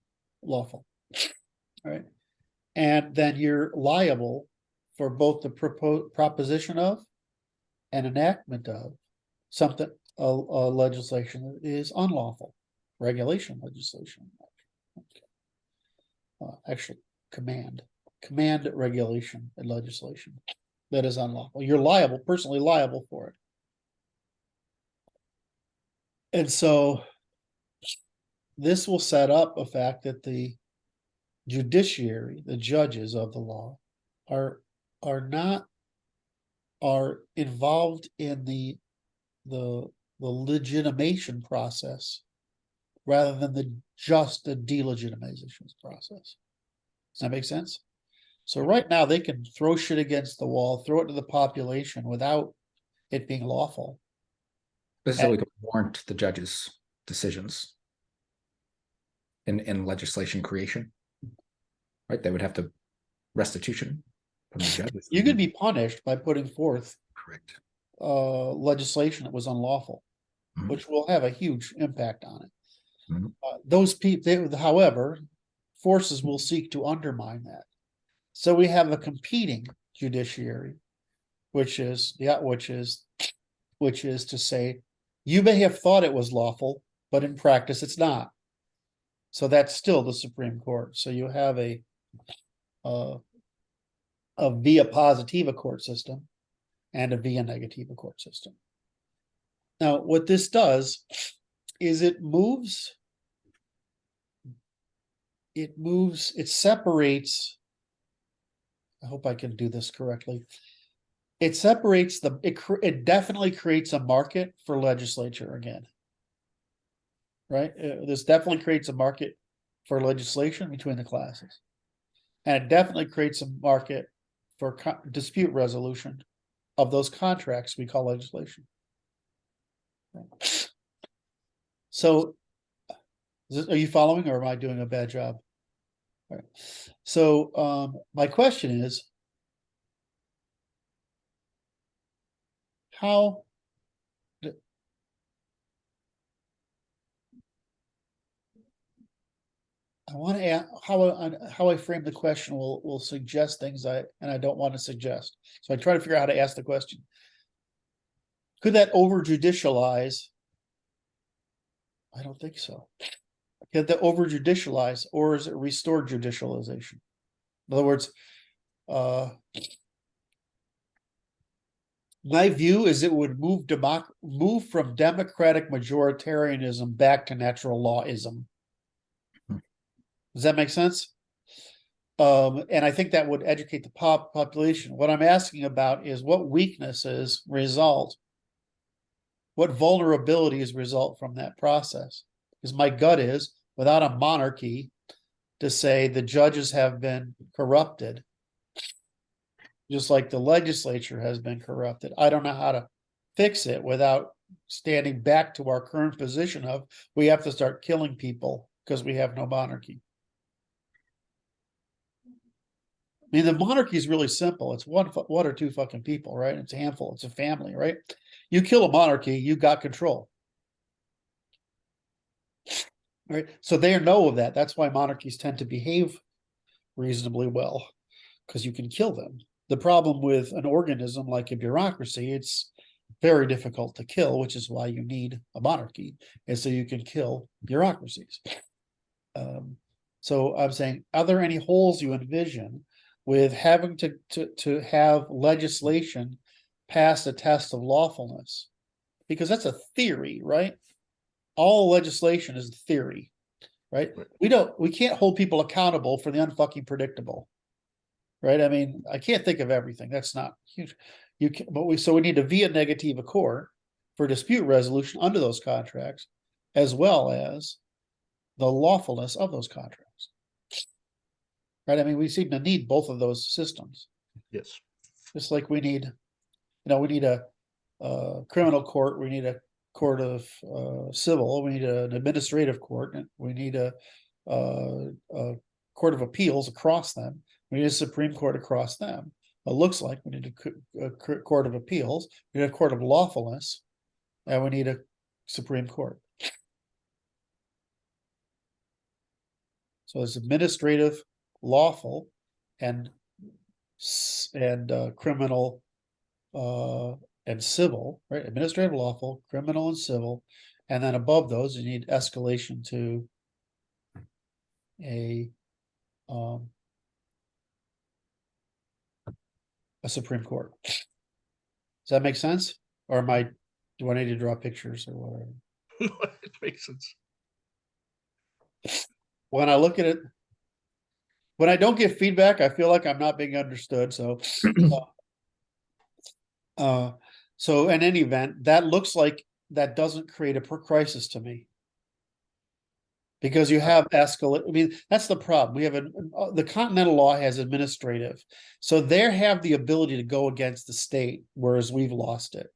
All right. And then you're liable for both the proposition of and enactment of something, a legislation that is unlawful, regulation legislation. Actually, command regulation and legislation that is unlawful. You're liable, personally liable for it. And so this will set up a fact that the judiciary, the judges of the law, are involved in the legitimation process rather than just the delegitimization process. Does that make sense? So right now they can throw shit against the wall, throw it to the population without it being lawful. This is how we can warrant the judge's decisions in legislation creation, right? They would have to restitution from the judges. You could be punished by putting forth correct legislation that was unlawful, which will have a huge impact on it. Those people, however, forces will seek to undermine that. So we have a competing judiciary, which is to say, you may have thought it was lawful, but in practice it's not. So that's still the Supreme Court. So you have a via positiva court system and a via negativa court system. Now, what this does is it separates, I hope I can do this correctly. It separates it definitely creates a market for legislature again. Right? This definitely creates a market for legislation between the classes. And it definitely creates a market for dispute resolution of those contracts we call legislation. So, are you following, or am I doing a bad job? All right. So, my question is, how I want to ask how I frame the question will suggest things I don't want to suggest. So I try to figure out how to ask the question. Could that over judicialize? I don't think so. Could that over judicialize, or is it restored judicialization? In other words, my view is it would move from democratic majoritarianism back to natural lawism. Does that make sense? And I think that would educate the population. What I'm asking about is what weaknesses result, what vulnerabilities result from that process. Because my gut is, without a monarchy, to say the judges have been corrupted, just like the legislature has been corrupted. I don't know how to fix it without standing back to our current position of we have to start killing people because we have no monarchy. I mean, the monarchy is really simple. It's one or two fucking people, right? It's a handful. It's a family, right? You kill a monarchy, you got control. Right? So they know of that. That's why monarchies tend to behave reasonably well, because you can kill them. The problem with an organism like a bureaucracy, it's very difficult to kill, which is why you need a monarchy, and so you can kill bureaucracies. So I'm saying, are there any holes you envision with having to have legislation pass a test of lawfulness? Because that's a theory, right? All legislation is theory, right? We can't hold people accountable for the unfucking predictable, right? I mean, I can't think of everything. That's not huge. So we need a via negativa court for dispute resolution under those contracts, as well as the lawfulness of those contracts. Right? I mean, we seem to need both of those systems. Yes. Just like we need, we need a criminal court, we need a court of civil, we need an administrative court, and we need a court of appeals across them. We need a Supreme Court across them. It looks like we need a court of appeals, we need a court of lawfulness, and we need a Supreme Court. So it's administrative, lawful, and criminal and civil, right? Administrative, lawful, criminal, and civil, and then above those you need escalation to a Supreme Court. Does that make sense? Or do I need to draw pictures or whatever? It makes sense. When I look at it, when I don't get feedback, I feel like I'm not being understood. So, so in any event, that looks like that doesn't create a crisis to me. Because you have escalate. I mean, that's the problem. We have the continental law has administrative, so they have the ability to go against the state, whereas we've lost it.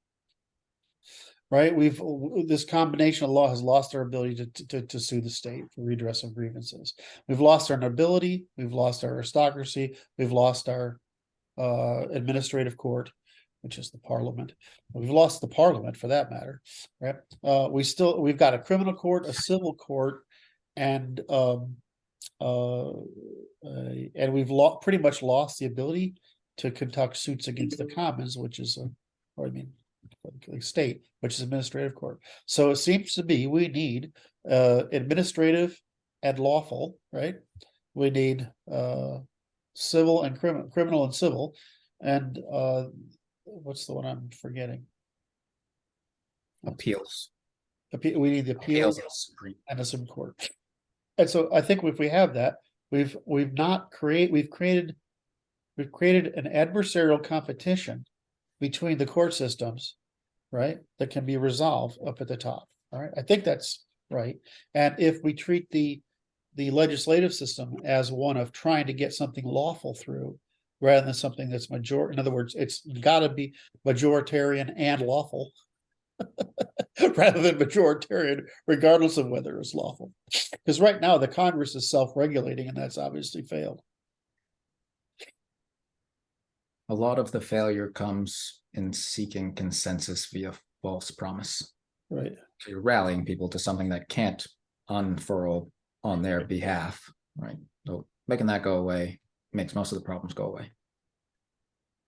Right? This combination of law has lost our ability to sue the state for redress of grievances. We've lost our nobility. We've lost our aristocracy. We've lost our administrative court, which is the parliament. We've lost the parliament for that matter. Right? We've got a criminal court, a civil court. And we've pretty much lost the ability to conduct suits against the commons, which is state, which is administrative court. So it seems to be we need administrative and lawful, right? We need civil and criminal and civil, and what's the one I'm forgetting? Appeals. We need the appeals and the Supreme Court. And so I think if we have that, we've created an adversarial competition between the court systems, right? That can be resolved up at the top. All right. I think that's right. And if we treat the legislative system as one of trying to get something lawful through rather than something that's in other words, it's got to be majoritarian and lawful. rather than majoritarian, regardless of whether it's lawful. Because right now the Congress is self-regulating, and that's obviously failed. A lot of the failure comes in seeking consensus via false promise. Right. So you're rallying people to something that can't unfurl on their behalf, right? So making that go away makes most of the problems go away.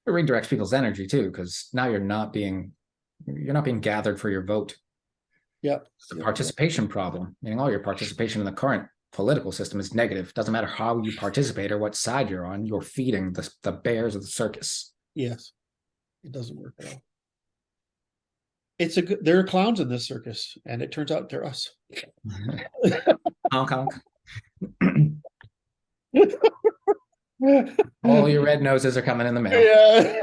It redirects people's energy too, because now you're not being gathered for your vote. Yep. It's a participation problem, meaning all your participation in the current political system is negative. Doesn't matter how you participate or what side you're on, you're feeding the bears of the circus. Yes. It doesn't work at all. There are clowns in this circus, and it turns out they're us. Honk honk. All your red noses are coming in the mail. Yeah.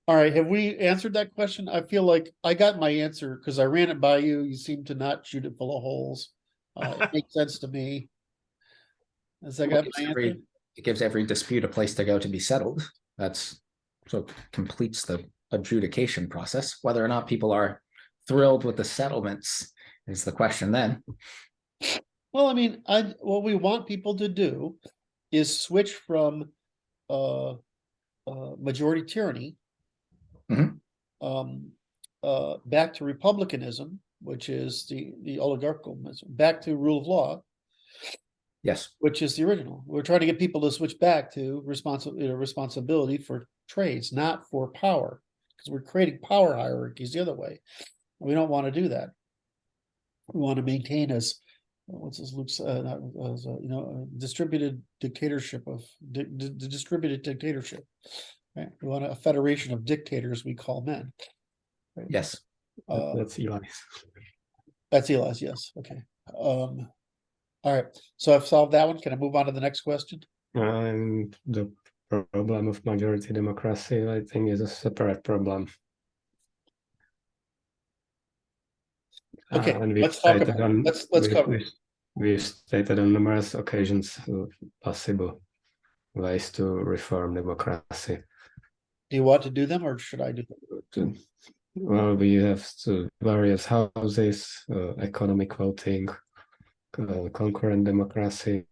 All right. Have we answered that question? I feel like I got my answer because I ran it by you. You seem to not shoot it full of holes. It makes sense to me. As I got my answer. It gives every dispute a place to go to be settled. That's so it completes the adjudication process. Whether or not people are thrilled with the settlements is the question then. Well, I mean, what we want people to do is switch from majority tyranny back to republicanism, which is the oligarchical, back to rule of law. Yes, which is the original. We're trying to get people to switch back to responsibility for trades, not for power, because we're creating power hierarchies the other way. We don't want to do that. We want to maintain distributed dictatorship of distributed dictatorship. Right? We want a federation of dictators we call men. Right? Yes, that's Eli's. That's Eli's. Yes. Okay. All right, so I've solved that one. Can I move on to the next question? And the problem of majority democracy, I think, is a separate problem. Okay, and let's talk about it. Let's cover it. We've stated on numerous occasions possible ways to reform democracy. Do you want to do them, or should I do them? Well, we have various houses, economic voting, concurrent democracy,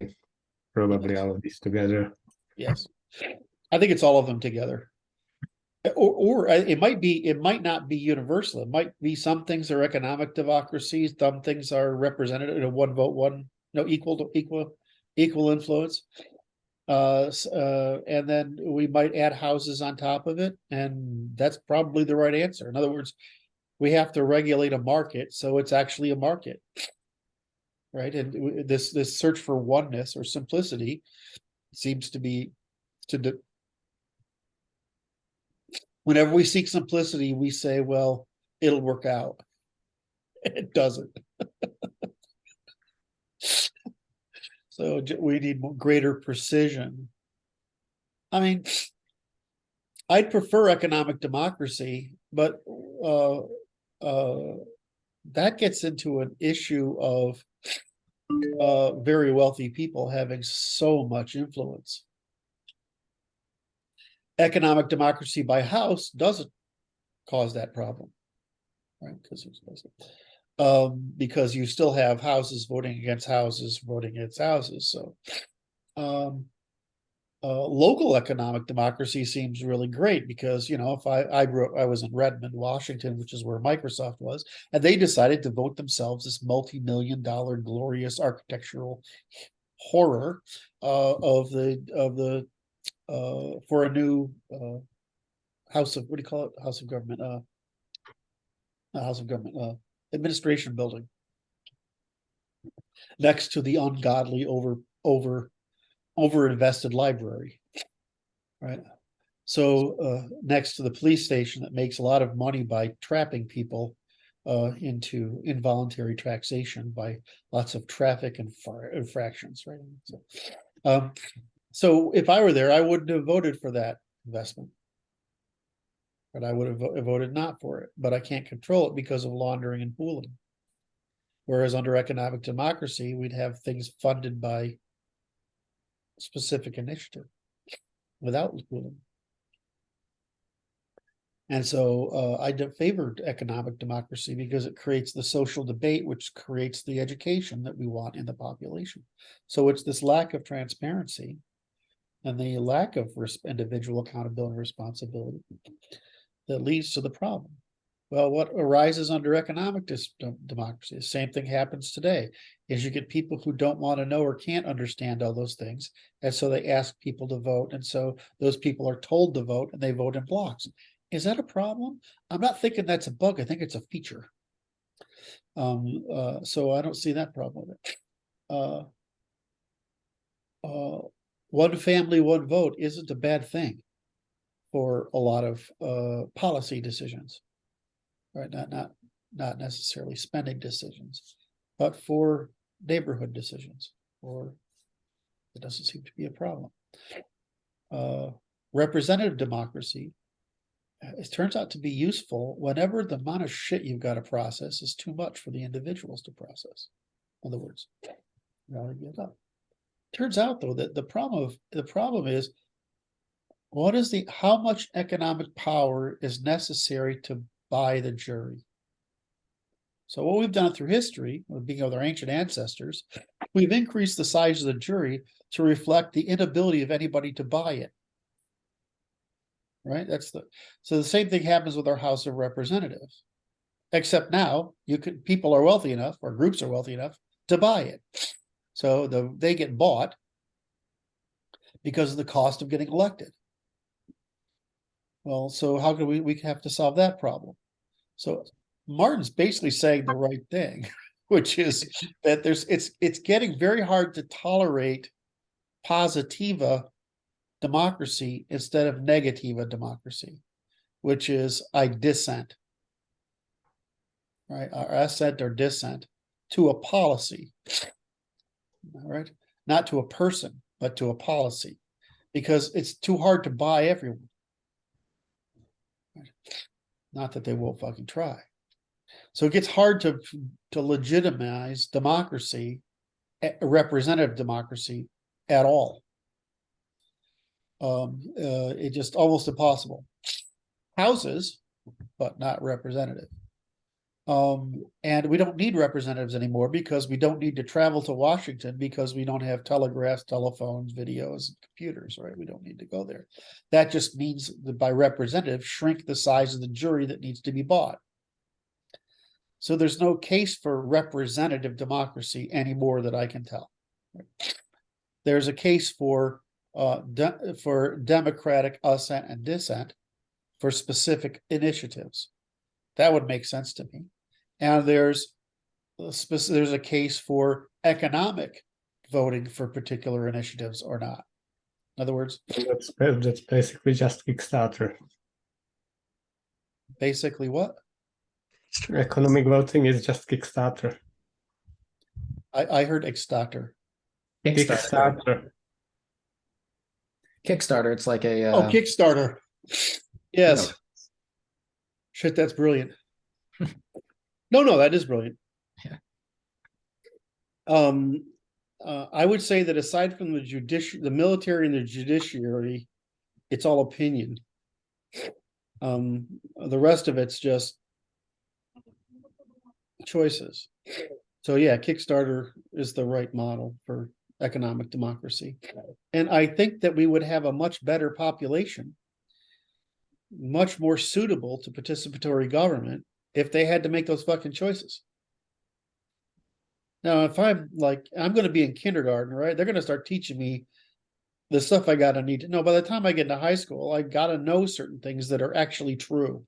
probably all of these together. Yes, I think it's all of them together. Or it might not be universal. It might be some things are economic democracies, some things are representative, one vote, equal influence. And then we might add houses on top of it, and that's probably the right answer. In other words, we have to regulate a market, so it's actually a market. Right, and this search for oneness or simplicity seems to be whenever we seek simplicity, we say, well, it'll work out. It doesn't. So we need greater precision. I mean, I'd prefer economic democracy, but that gets into an issue of very wealthy people having so much influence. Economic democracy by house doesn't cause that problem, right? Because you still have houses voting against houses, voting against houses. So local economic democracy seems really great because, if I was in Redmond, Washington, which is where Microsoft was, and they decided to vote themselves this multi-million-dollar glorious architectural horror for a new House of, what do you call it? House of Government, administration building next to the ungodly over-invested library, right? So next to the police station that makes a lot of money by trapping people into involuntary taxation by lots of traffic and infractions, right? So if I were there, I wouldn't have voted for that investment, but I would have voted not for it. But I can't control it because of laundering and pooling. Whereas under economic democracy, we'd have things funded by specific initiative without pooling. And so I favored economic democracy because it creates the social debate, which creates the education that we want in the population. So it's this lack of transparency and the lack of individual accountability and responsibility that leads to the problem. Well, what arises under economic democracy, the same thing happens today, is you get people who don't want to know or can't understand all those things. And so they ask people to vote. And so those people are told to vote and they vote in blocks. Is that a problem? I'm not thinking that's a bug. I think it's a feature. So I don't see that problem with it. One family, one vote isn't a bad thing for a lot of policy decisions, right? Not necessarily spending decisions, but for neighborhood decisions, or it doesn't seem to be a problem. Representative democracy, it turns out to be useful whenever the amount of shit you've got to process is too much for the individuals to process. In other words, rather get up. Turns out though that the problem is how much economic power is necessary to buy the jury. So what we've done through history, being with our ancient ancestors, we've increased the size of the jury to reflect the inability of anybody to buy it. Right? So the same thing happens with our House of Representatives. Except now people are wealthy enough, or groups are wealthy enough, to buy it. So they get bought because of the cost of getting elected. Well, so how can we have to solve that problem? So Martin's basically saying the right thing, which is that it's getting very hard to tolerate positiva democracy instead of negativa democracy, which is I dissent, right? Or assent or dissent to a policy, all right? Not to a person, but to a policy, because it's too hard to buy everyone. Not that they won't fucking try. So it gets hard to legitimize democracy, representative democracy at all. It's just almost impossible. Houses, but not representative. And we don't need representatives anymore because we don't need to travel to Washington because we don't have telegraphs, telephones, videos, and computers, right? We don't need to go there. That just means that by representative, shrink the size of the jury that needs to be bought. So there's no case for representative democracy anymore that I can tell. There's a case for democratic assent and dissent for specific initiatives. That would make sense to me. And there's a case for economic voting for particular initiatives or not. In other words, that's basically just Kickstarter. Basically what? Economic voting is just Kickstarter. I heard Kickstarter. Kickstarter. Kickstarter, it's like a Kickstarter. Yes. No. Shit, that's brilliant. No, that is brilliant. Yeah. I would say that aside from the military and the judiciary, it's all opinion. The rest of it's just choices. So yeah, Kickstarter is the right model for economic democracy. And I think that we would have a much better population, much more suitable to participatory government if they had to make those fucking choices. Now, if I'm going to be in kindergarten, right? They're going to start teaching me the stuff I got to need to know. By the time I get into high school, I got to know certain things that are actually true.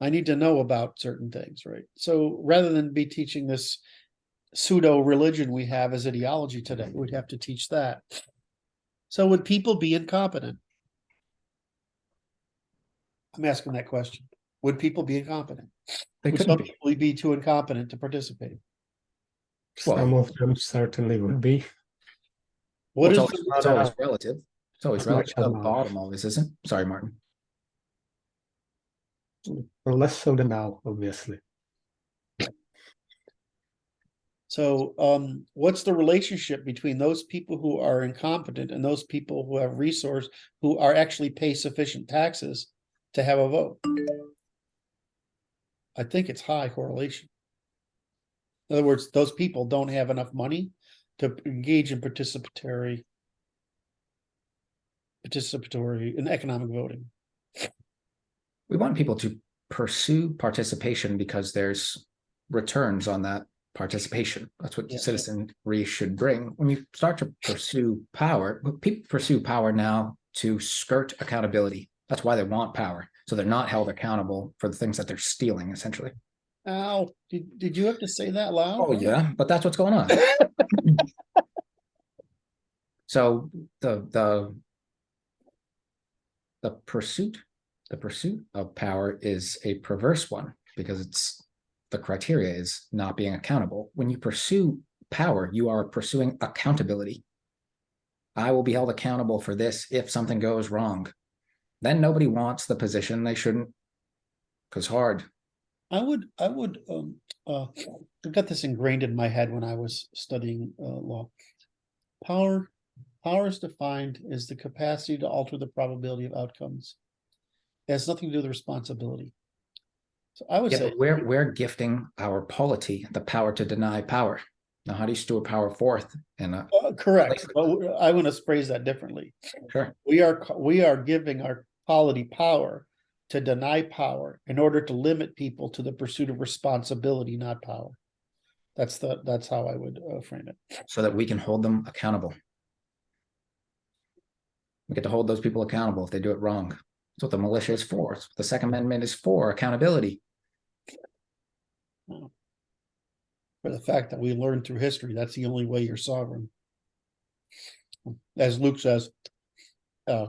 I need to know about certain things, right? So rather than be teaching this pseudo religion we have as ideology today, we'd have to teach that. So would people be incompetent? I'm asking that question. Would people be incompetent? Would some people be too incompetent to participate? Some of them certainly would be. It's always relative. It's always relative. The now. bottom always isn't. Sorry, Martin. Less so than now, obviously. So what's the relationship between those people who are incompetent and those people who have resource, who are actually pay sufficient taxes to have a vote. I think it's high correlation. In other words, those people don't have enough money to engage in participatory in economic voting. We want people to pursue participation because there's returns on that participation. That's what Yeah. citizenry should bring. When you start to pursue power, people pursue power now to skirt accountability. That's why they want power. So they're not held accountable for the things that they're stealing, essentially. Al, did you have to say that loud? Oh, yeah, but that's what's going on. So the pursuit of power is a perverse one because it's the criteria is not being accountable. When you pursue power, you are pursuing accountability. I will be held accountable for this if something goes wrong. Then nobody wants the position they shouldn't, because hard. I got this ingrained in my head when I was studying law. Power is defined as the capacity to alter the probability of outcomes. It has nothing to do with responsibility. So I would Yeah, say but we're gifting our polity the power to deny power. Now, how do you steward power forth? And correct, but I want to phrase that differently. sure, We are giving our polity power to deny power in order to limit people to the pursuit of responsibility, not power. That's how I would frame it. so that we can hold them accountable. We get to hold those people accountable if they do it wrong. That's what the militia is for. It's what the Second Amendment is for, accountability. For the fact that we learned through history, that's the only way you're sovereign. As Luke says,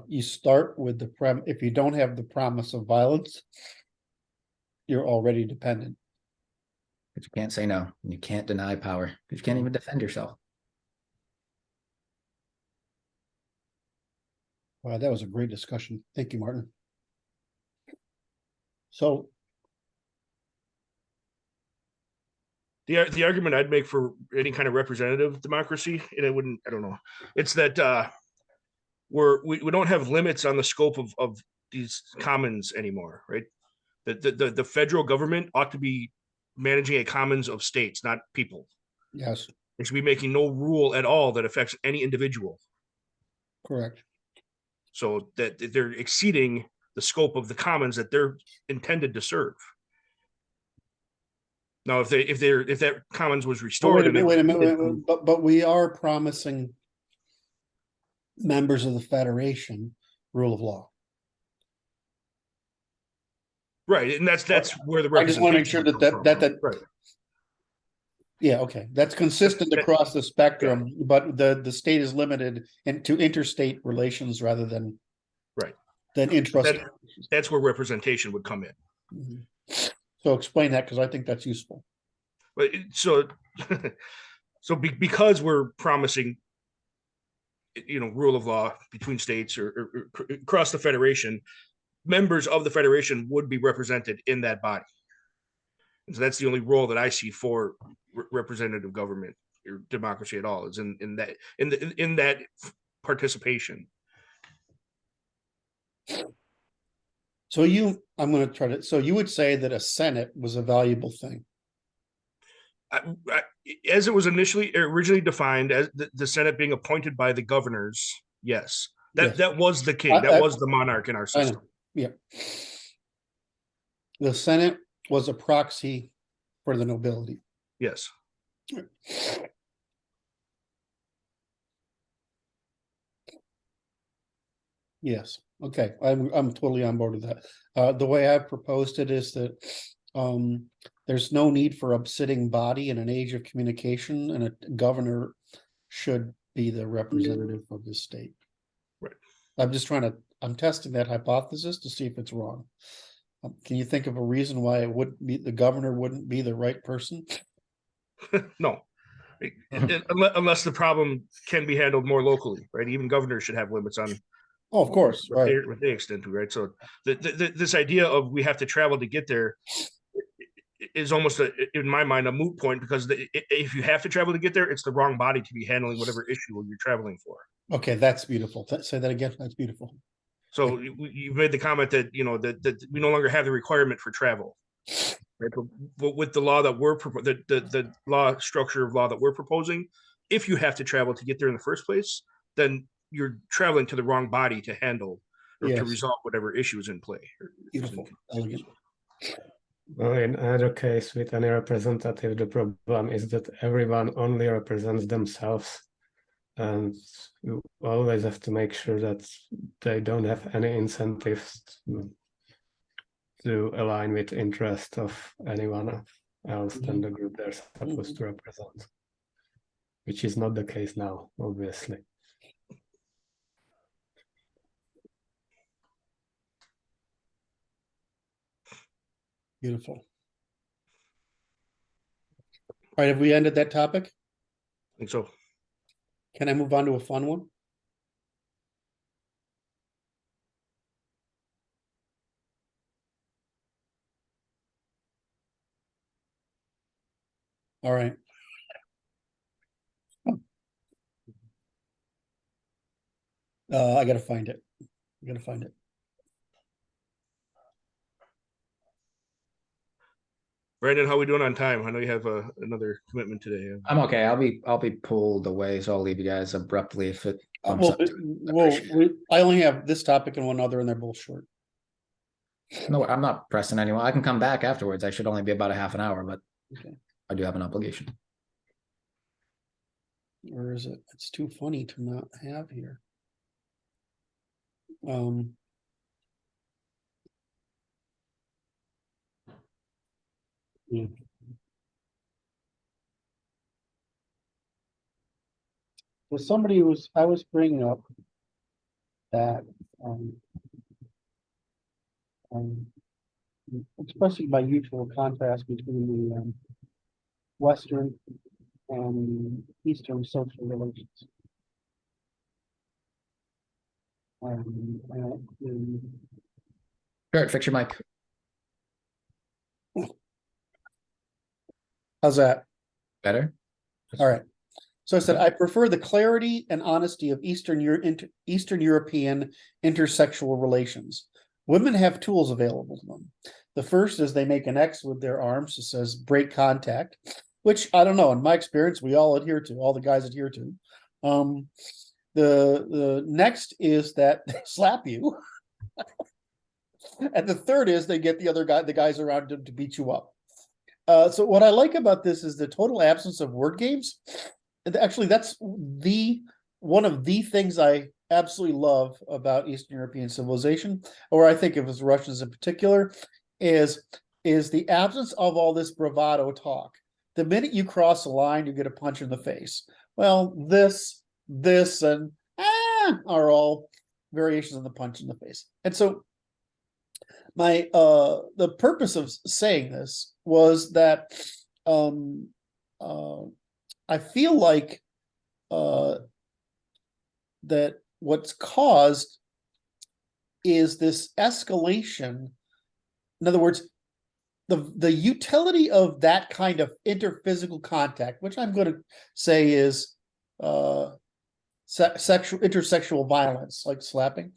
you start with the if you don't have the promise of violence, you're already dependent. But you can't say no. And you can't deny power. You can't even defend yourself. Wow, that was a great discussion. Thank you, Martin. So the argument I'd make for any kind of representative democracy, and I don't know, it's that we don't have limits on the scope of these commons anymore, right? The federal government ought to be managing a commons of states, not people. yes, They should be making no rule at all that affects any individual. correct. So that they're exceeding the scope of the commons that they're intended to serve. Now, if that commons was restored, Wait a minute. But we are promising members of the Federation rule of law. right, and that's where the I just want to make representation sure would come from. that right. yeah, okay, that's consistent across the spectrum, but the state is limited to interstate relations rather than right than intrastate. That's where representation would come in. Mhm. So explain that, because I think that's useful. But because we're promising, rule of law between states or across the Federation, members of the Federation would be represented in that body. And so that's the only role that I see for representative government or democracy at all, is in that participation. So I'm going to try to. So you would say that a Senate was a valuable thing. As it was originally defined as the Senate being appointed by the governors, yes, that was the king, that was the monarch in our system. Yeah, the Senate was a proxy for the nobility. Yes. Yes. Okay. I'm totally on board with that. The way I proposed it is that there's no need for a sitting body in an age of communication, and a governor should be the representative of the state. Right. I'm testing that hypothesis to see if it's wrong. Can you think of a reason why the governor wouldn't be the right person? No. Unless the problem can be handled more locally, right? Even governors should have limits on. Oh, of course, right. What they extend to, right? So this idea of we have to travel to get there is almost, in my mind, a moot point, because if you have to travel to get there, it's the wrong body to be handling whatever issue you're traveling for. Okay, that's beautiful. Say that again. That's beautiful. So you made the comment that, you know, that we no longer have the requirement for travel. Right? But with the law that the law structure of law that we're proposing, if you have to travel to get there in the first place, then you're traveling to the wrong body to handle or to Yes. resolve whatever issue is in play. Beautiful, elegant. Well, in either case, with any representative, the problem is that everyone only represents themselves. And you always have to make sure that they don't have any incentives to align with the interest of anyone else than the group they're supposed to represent, which is not the case now, obviously. Beautiful. All right, have we ended that topic? I think so. Can I move on to a fun one? All right. I gotta find it. I gotta find it. Brandon, how we doing on time? I know you have another commitment today. I'm okay. I'll be pulled away, so I'll leave you guys abruptly if it bumps Well, up. to it. I only have this topic and one other, and they're both short. No, I'm not pressing anyone. I can come back afterwards. I should only be about a half an hour, but Okay. I do have an obligation. Or is it? It's too funny to not have here. Yeah. Well, I was bringing up that, especially by usual contrast between the Western and Eastern social relations. Curt, fix your mic. How's that? Better? All right. So I said, I prefer the clarity and honesty of Eastern European intersexual relations. Women have tools available to them. The first is they make an X with their arms that says break contact, which I don't know. In my experience, we all adhere to, all the guys adhere to. The next is that they slap you. And the third is they get the guys around them to beat you up. So what I like about this is the total absence of word games. Actually, that's one of the things I absolutely love about Eastern European civilization, or I think of as Russians in particular, is the absence of all this bravado talk. The minute you cross a line, you get a punch in the face. Well, this, and are all variations of the punch in the face. And so the purpose of saying this was that I feel like that what's caused is this escalation. In other words, the utility of that kind of interphysical contact, which I'm going to say is intersexual violence, like slapping,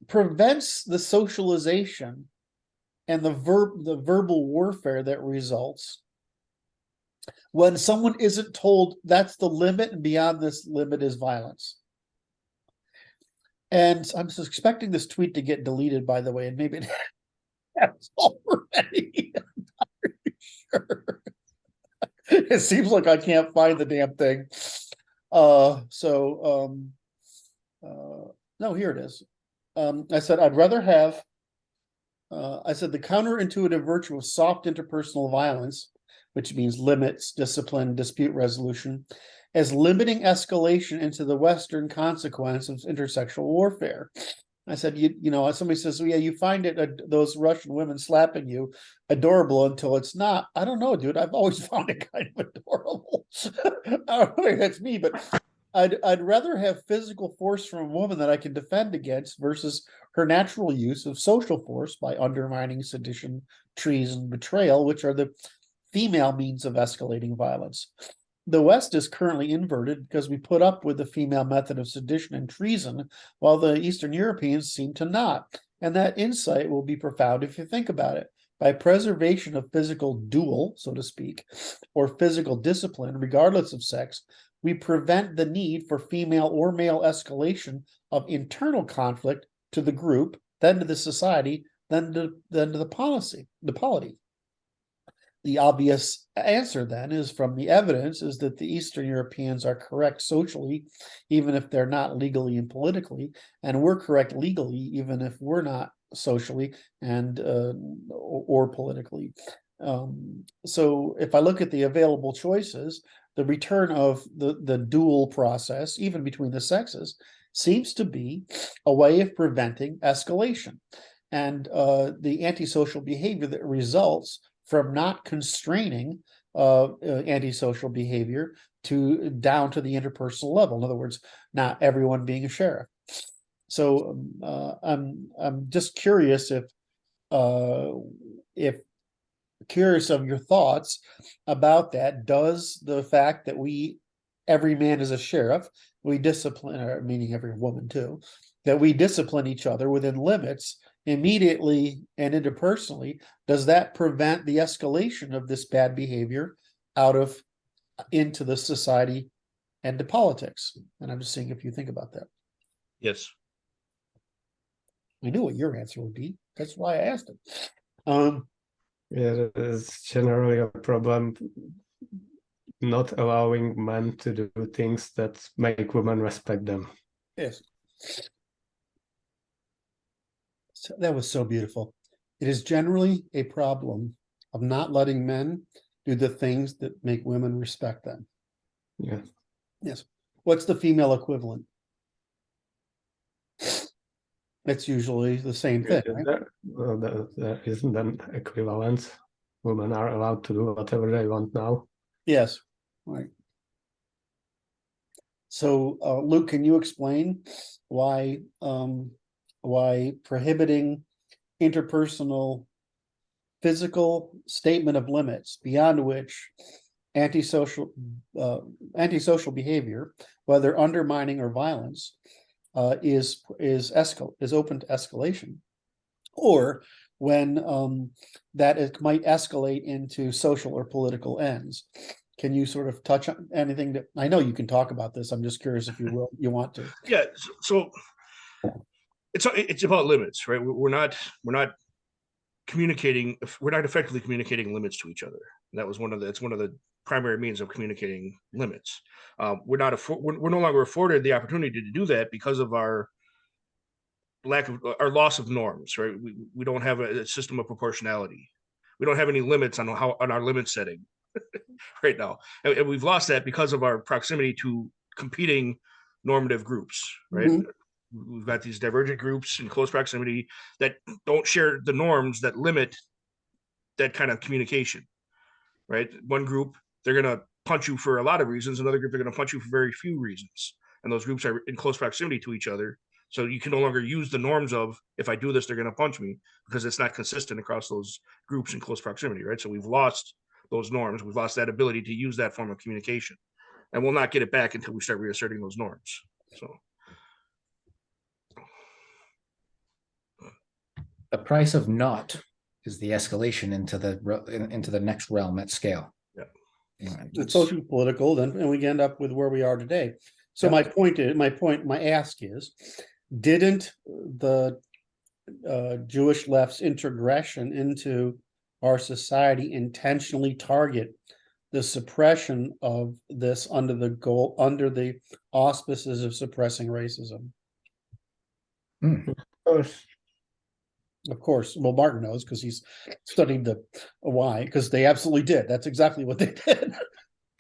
prevents the socialization and the verbal warfare that results when someone isn't told that's the limit, and beyond this limit is violence. And I'm expecting this tweet to get deleted, by the way, and maybe it has already. I'm not really sure. It seems like I can't find the damn thing. No, here it is. I said, I'd rather have, I said, the counterintuitive virtue of soft interpersonal violence, which means limits, discipline, dispute resolution, as limiting escalation into the Western consequence of intersexual warfare. I said, you know, somebody says, well, yeah, you find it, those Russian women slapping you adorable until it's not. I don't know, dude. I've always found it kind of adorable. I don't think that's me, but I'd rather have physical force from a woman that I can defend against versus her natural use of social force by undermining, sedition, treason, betrayal, which are the female means of escalating violence. The West is currently inverted because we put up with the female method of sedition and treason, while the Eastern Europeans seem to not. And that insight will be profound if you think about it. By preservation of physical dual, so to speak, or physical discipline, regardless of sex, we prevent the need for female or male escalation of internal conflict to the group, then to the society, then to the polity. The obvious answer then is from the evidence is that the Eastern Europeans are correct socially, even if they're not legally and politically, and we're correct legally, even if we're not socially and or politically. So if I look at the available choices, the return of the dual process, even between the sexes, seems to be a way of preventing escalation. And the antisocial behavior that results from not constraining antisocial behavior to down to the interpersonal level. In other words, not everyone being a sheriff. So I'm just curious if curious of your thoughts about that. Does the fact that every man is a sheriff, we discipline, or meaning every woman too, that we discipline each other within limits immediately and interpersonally, does that prevent the escalation of this bad behavior into the society and to politics? And I'm just seeing if you think about that. Yes. I knew what your answer would be. That's why I asked it. Yeah, it's generally a problem not allowing men to do things that make women respect them. Yes. So that was so beautiful. It is generally a problem of not letting men do the things that make women respect them. Yeah. Yes. What's the female equivalent? It's usually the same thing, right? There isn't an equivalent. Women are allowed to do whatever they want now. Yes. Right. So, Luke, can you explain why prohibiting interpersonal physical statement of limits beyond which antisocial behavior, whether undermining or violence, is open to escalation, or when that it might escalate into social or political ends? Can you sort of touch on anything that I know you can talk about this? I'm just curious if you want to. Yeah. So it's about limits, right? We're not communicating. We're not effectively communicating limits to each other. And that was one of the primary means of communicating limits. We're no longer afforded the opportunity to do that because of our loss of norms, right? We don't have a system of proportionality. We don't have any limits on our limit setting right now, and we've lost that because of our proximity to competing normative groups, right? Mm-hmm. We've got these divergent groups in close proximity that don't share the norms that limit that kind of communication, right? One group, they're going to punch you for a lot of reasons. Another group, they're going to punch you for very few reasons. And those groups are in close proximity to each other. So you can no longer use the norms of, if I do this, they're going to punch me, because it's not consistent across those groups in close proximity, right? So we've lost those norms. We've lost that ability to use that form of communication. And we'll not get it back until we start reasserting those norms. So the price of not is the escalation into the next realm at scale. Yeah. It's social political, then, and we end up with where we are today. So my ask is, didn't the Jewish left's integration into our society intentionally target the suppression of this under the auspices of suppressing racism? Of course. Well, Martin knows because he's studied why, because they absolutely did. That's exactly what they did.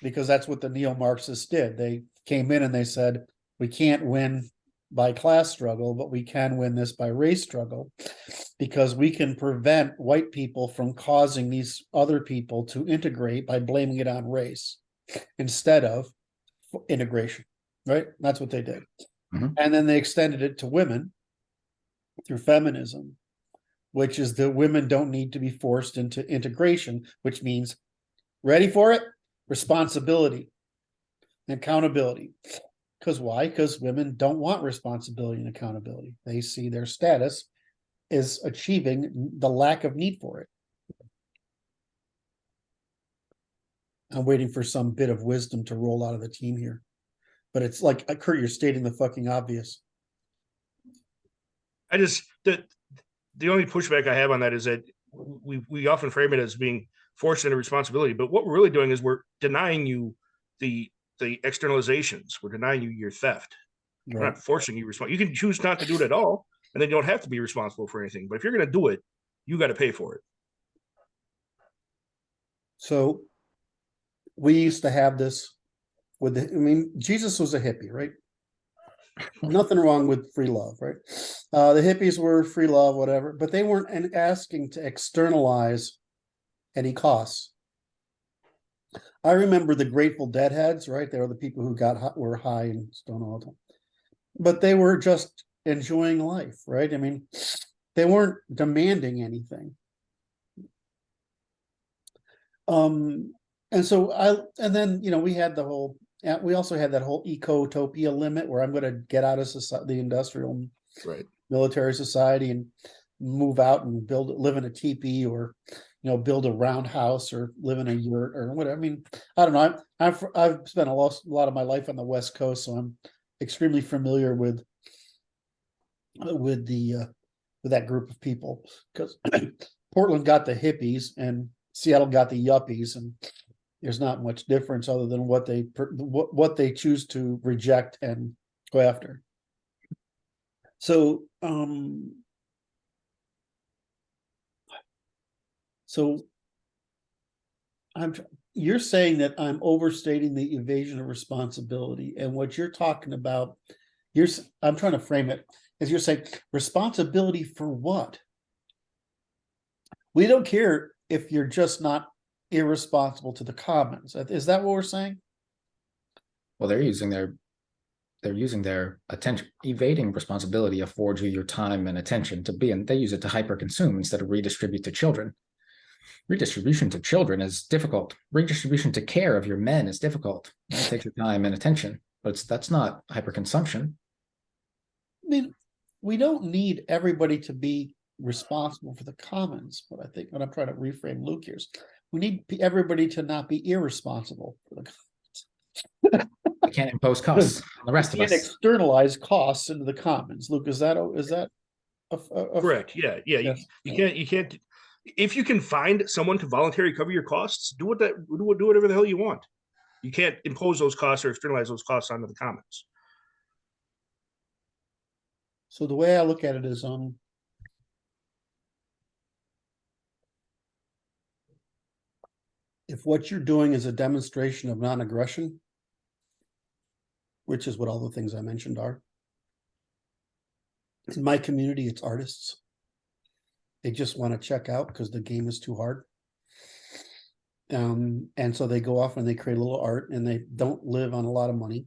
Because that's what the neo-Marxists did. They came in and they said, we can't win by class struggle, but we can win this by race struggle, because we can prevent white people from causing these other people to integrate by blaming it on race instead of integration, right? That's what they did. Mm-hmm. And then they extended it to women through feminism, which is that women don't need to be forced into integration, which means, ready for it? Responsibility. Accountability. Because why? Because women don't want responsibility and accountability. They see their status as achieving the lack of need for it. I'm waiting for some bit of wisdom to roll out of the team here. But it's like, Curt, you're stating the fucking obvious. I just the only pushback I have on that is that we often frame it as being forced into responsibility, but what we're really doing is we're denying you the externalizations. We're denying you your theft. We're Right. not forcing you responsible. You can choose not to do it at all, and then you don't have to be responsible for anything. But if you're going to do it, you got to pay for it. So we used to have this with the, I mean, Jesus was a hippie, right? Nothing wrong with free love, right? The hippies were free love, whatever, but they weren't asking to externalize any costs. I remember the Grateful Dead heads, right? They were the people who were high and stoned all the time, but they were just enjoying life, right? I mean, they weren't demanding anything. And so then, you know, we had we also had that whole ecotopia limit where I'm going to get out of the industrial military society and move out and live in a teepee, or, you know, build a roundhouse or live in a yurt or whatever. I mean, I don't know. I've spent a lot of my life on the West Coast, so I'm extremely familiar with that group of people, because Portland got the hippies and Seattle got the yuppies, and there's not much difference other than what they choose to reject and go after. So, you're saying that I'm overstating the evasion of responsibility, and what you're talking about, I'm trying to frame it as you're saying responsibility for what? We don't care if you're just not irresponsible to the commons. Is that what we're saying? Well, they're using their attention. Evading responsibility affords you your time and attention to be, and they use it to hyper-consume instead of redistribute to children. Redistribution to children is difficult. Redistribution to care of your men is difficult. It takes your time and attention, but that's not hyperconsumption. I mean, we don't need everybody to be responsible for the commons, but I think what I'm trying to reframe Luke here is we need everybody to not be irresponsible for the commons. We can't impose costs on the rest of us. Externalize costs into the commons. Luke, is that correct? Yeah. Yes. You can't. If you can find someone to voluntarily cover your costs, do whatever the hell you want. You can't impose those costs or externalize those costs onto the commons. So the way I look at it is, if what you're doing is a demonstration of non-aggression, which is what all the things I mentioned are. In my community, it's artists. They just want to check out because the game is too hard. And so they go off and they create a little art, and they don't live on a lot of money.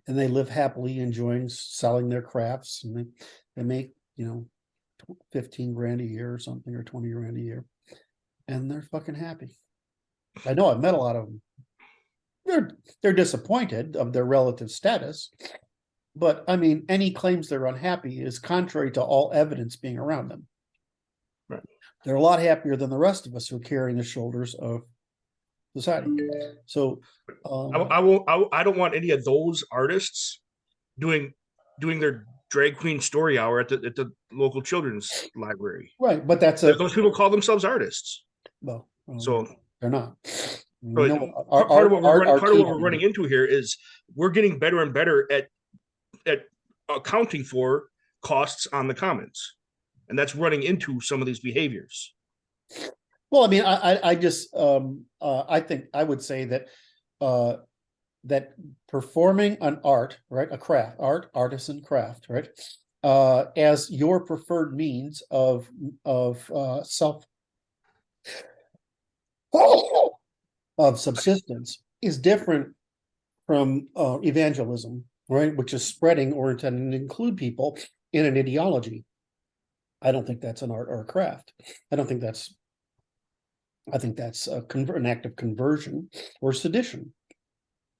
And they live happily enjoying selling their crafts, and they make, 15 grand a year or something, or 20 grand a year. And they're fucking happy. I know I've met a lot of them. They're disappointed of their relative status, but I mean, any claims they're unhappy is contrary to all evidence being around them. Right. They're a lot happier than the rest of us who are carrying the shoulders of society. So I don't want any of those artists doing their drag queen story hour at the local children's library. Right, but those people call themselves artists. Well, so they're not. Part of what we're running into here is we're getting better and better at accounting for costs on the commons, and that's running into some of these behaviors. Well, I mean, I think I would say that that performing an art, right, a craft, artisan craft, right, as your preferred means of subsistence is different from evangelism, right, which is spreading or intending to include people in an ideology. I don't think that's an art or a craft. I think that's an act of conversion or sedition.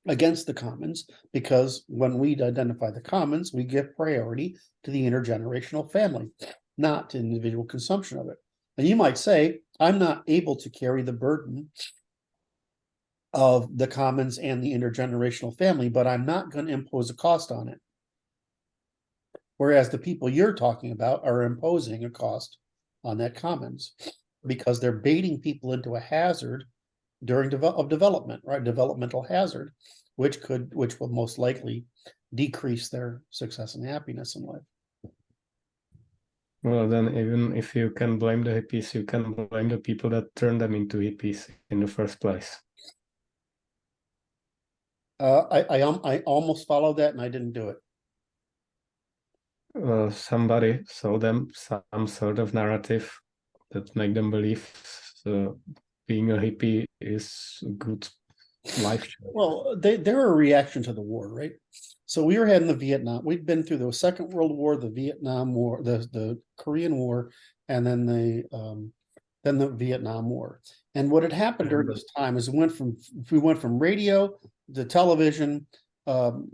against the commons, because when we identify the commons, we give priority to the intergenerational family, not to individual consumption of it. And you might say, I'm not able to carry the burden of the commons and the intergenerational family, but I'm not going to impose a cost on it. Whereas the people you're talking about are imposing a cost on that commons because they're baiting people into a hazard during development, right? Developmental hazard, which will most likely decrease their success and happiness in life. Well, then even if you can blame the hippies, you can blame the people that turned them into hippies in the first place. I almost followed that and I didn't do it. Somebody sold them some sort of narrative that make them believe being a hippie is a good life choice. Well, they're a reaction to the war, right? So we were having the Vietnam. We'd been through the Second World War, the Vietnam War, the Korean War, and then the Vietnam War. And what had happened during this time is we went from radio to television to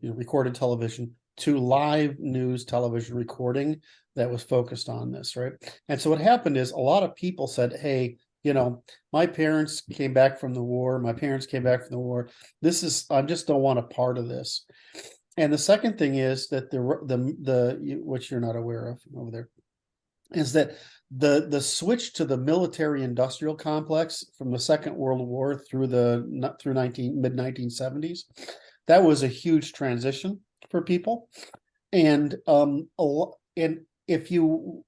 recorded television to live news television recording that was focused on this, right? And so what happened is a lot of people said, hey, my parents came back from the war. My parents came back from the war. I just don't want a part of this. And the second thing is that which you're not aware of over there, is that the switch to the military industrial complex from the Second World War through mid 1970s, that was a huge transition for people. And if you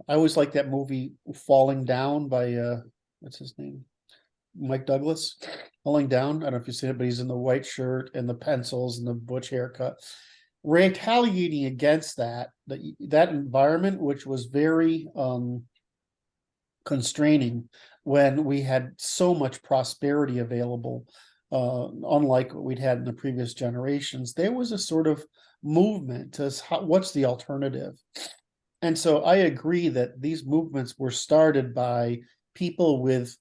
I always like that movie Falling Down by what's his name? Mike Douglas. Falling Down. I don't know if you've seen it, but he's in the white shirt and the pencils and the butch haircut. Retaliating against that environment, which was very constraining when we had so much prosperity available, unlike what we'd had in the previous generations, there was a sort of movement to what's the alternative. And so I agree that these movements were started by people with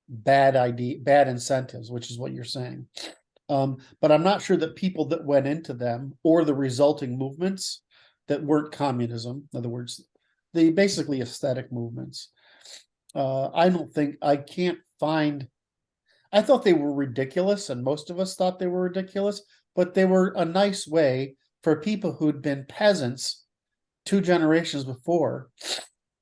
bad incentives, which is what you're saying. But I'm not sure that people that went into them or the resulting movements that weren't communism, in other words, the basically aesthetic movements. I thought they were ridiculous, and most of us thought they were ridiculous, but they were a nice way for people who'd been peasants 2 generations before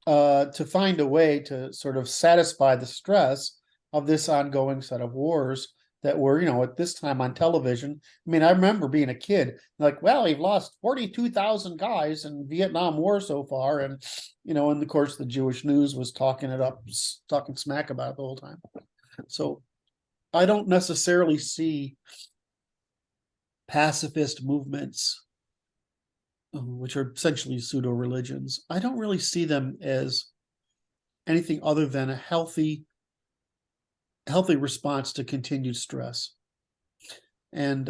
to find a way to sort of satisfy the stress of this ongoing set of wars that were, at this time on television. I mean, I remember being a kid, like, well, we've lost 42,000 guys in Vietnam War so far. And, and of course, the Jewish news was talking smack about it the whole time. So I don't necessarily see pacifist movements, which are essentially pseudo religions. I don't really see them as anything other than a healthy response to continued stress. And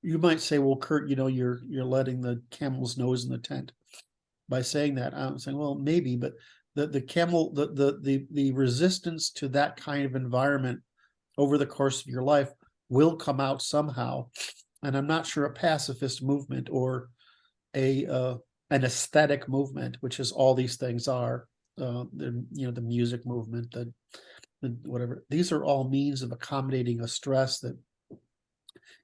you might say, well, Curt, you're letting the camel's nose in the tent by saying that. I'm saying, well, maybe, but the resistance to that kind of environment over the course of your life will come out somehow. And I'm not sure a pacifist movement or an aesthetic movement, which is all these things are, the music movement, the whatever, these are all means of accommodating a stress that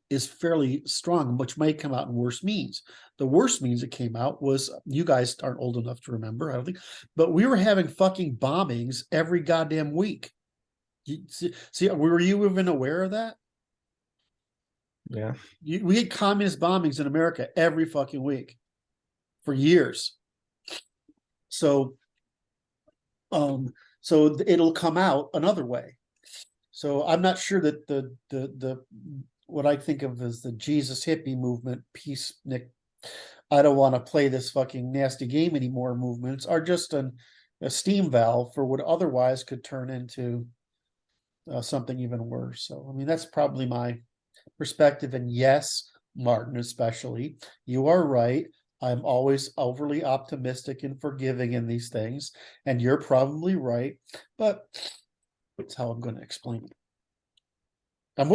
is fairly strong, which might come out in worse means. The worst means that came out was, you guys aren't old enough to remember, I don't think, but we were having fucking bombings every goddamn week. Were you even aware of that? Yeah. We had communist bombings in America every fucking week for years. So it'll come out another way. So I'm not sure that the what I think of as the Jesus hippie movement, peace, Nick, I don't want to play this fucking nasty game anymore movements are just a steam valve for what otherwise could turn into something even worse. So, I mean, that's probably my perspective. And yes, Martin, especially, you are right. I'm always overly optimistic and forgiving in these things, and you're probably right, but that's how I'm gonna explain it. I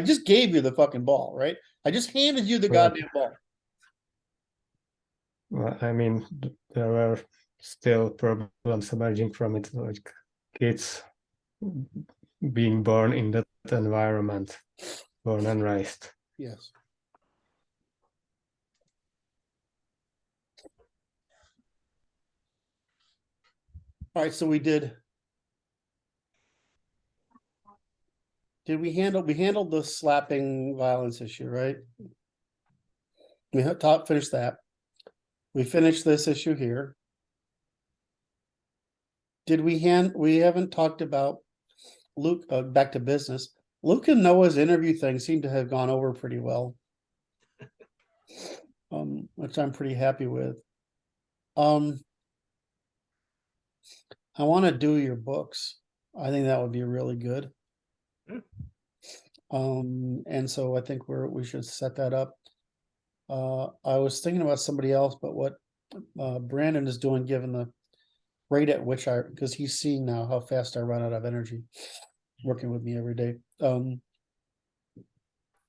just gave you the fucking ball, right? I just handed you the Right. goddamn ball. Well, I mean, there were still problems emerging from it, like kids being born in that environment, born and raised. Yes. All right, so we handled the slapping violence issue, right? We have finished that. We finished this issue here. We haven't talked about Luke, back to business. Luke and Noah's interview thing seemed to have gone over pretty well. Which I'm pretty happy with. I want to do your books. I think that would be really good. And so I think we should set that up. I was thinking about somebody else, but what Brandon is doing, given the rate at which because he's seeing now how fast I run out of energy working with me every day.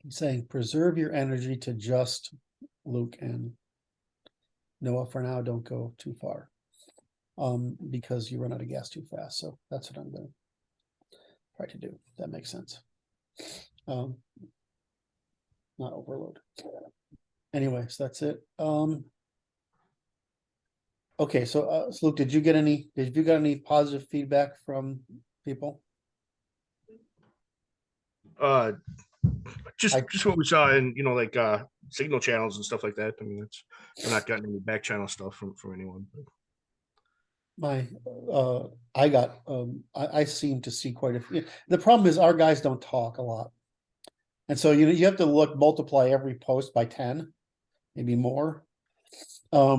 He's saying preserve your energy to just Luke and Noah for now. Don't go too far. Because you run out of gas too fast. So that's what I'm going to try to do. That makes sense. Not overload. Anyways, that's it. Okay, so Luke, did you get any positive feedback from people? Just what we saw in, like signal channels and stuff like that. I mean, we're not getting any back channel stuff from anyone. But. I seem to see quite a few. The problem is our guys don't talk a lot. And so you have to multiply every post by 10, maybe more. But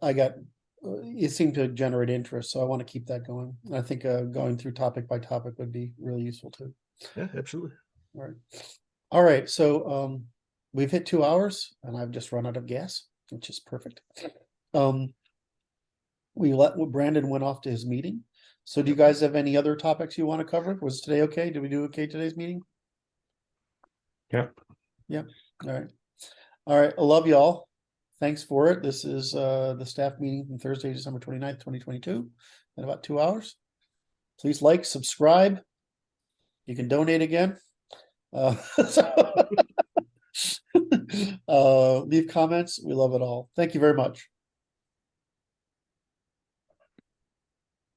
I got it seemed to generate interest, so I want to keep that going. I think going through topic by topic would be really useful too. Yeah, absolutely. All right. So we've hit 2 hours and I've just run out of gas, which is perfect. Brandon went off to his meeting. So do you guys have any other topics you want to cover? Was today okay? Did we do okay today's meeting? Yeah. All right. I love y'all. Thanks for it. This is the staff meeting from Thursday, December 29th, 2022 in about 2 hours. Please like, subscribe. You can donate again. Leave comments. We love it all. Thank you very much.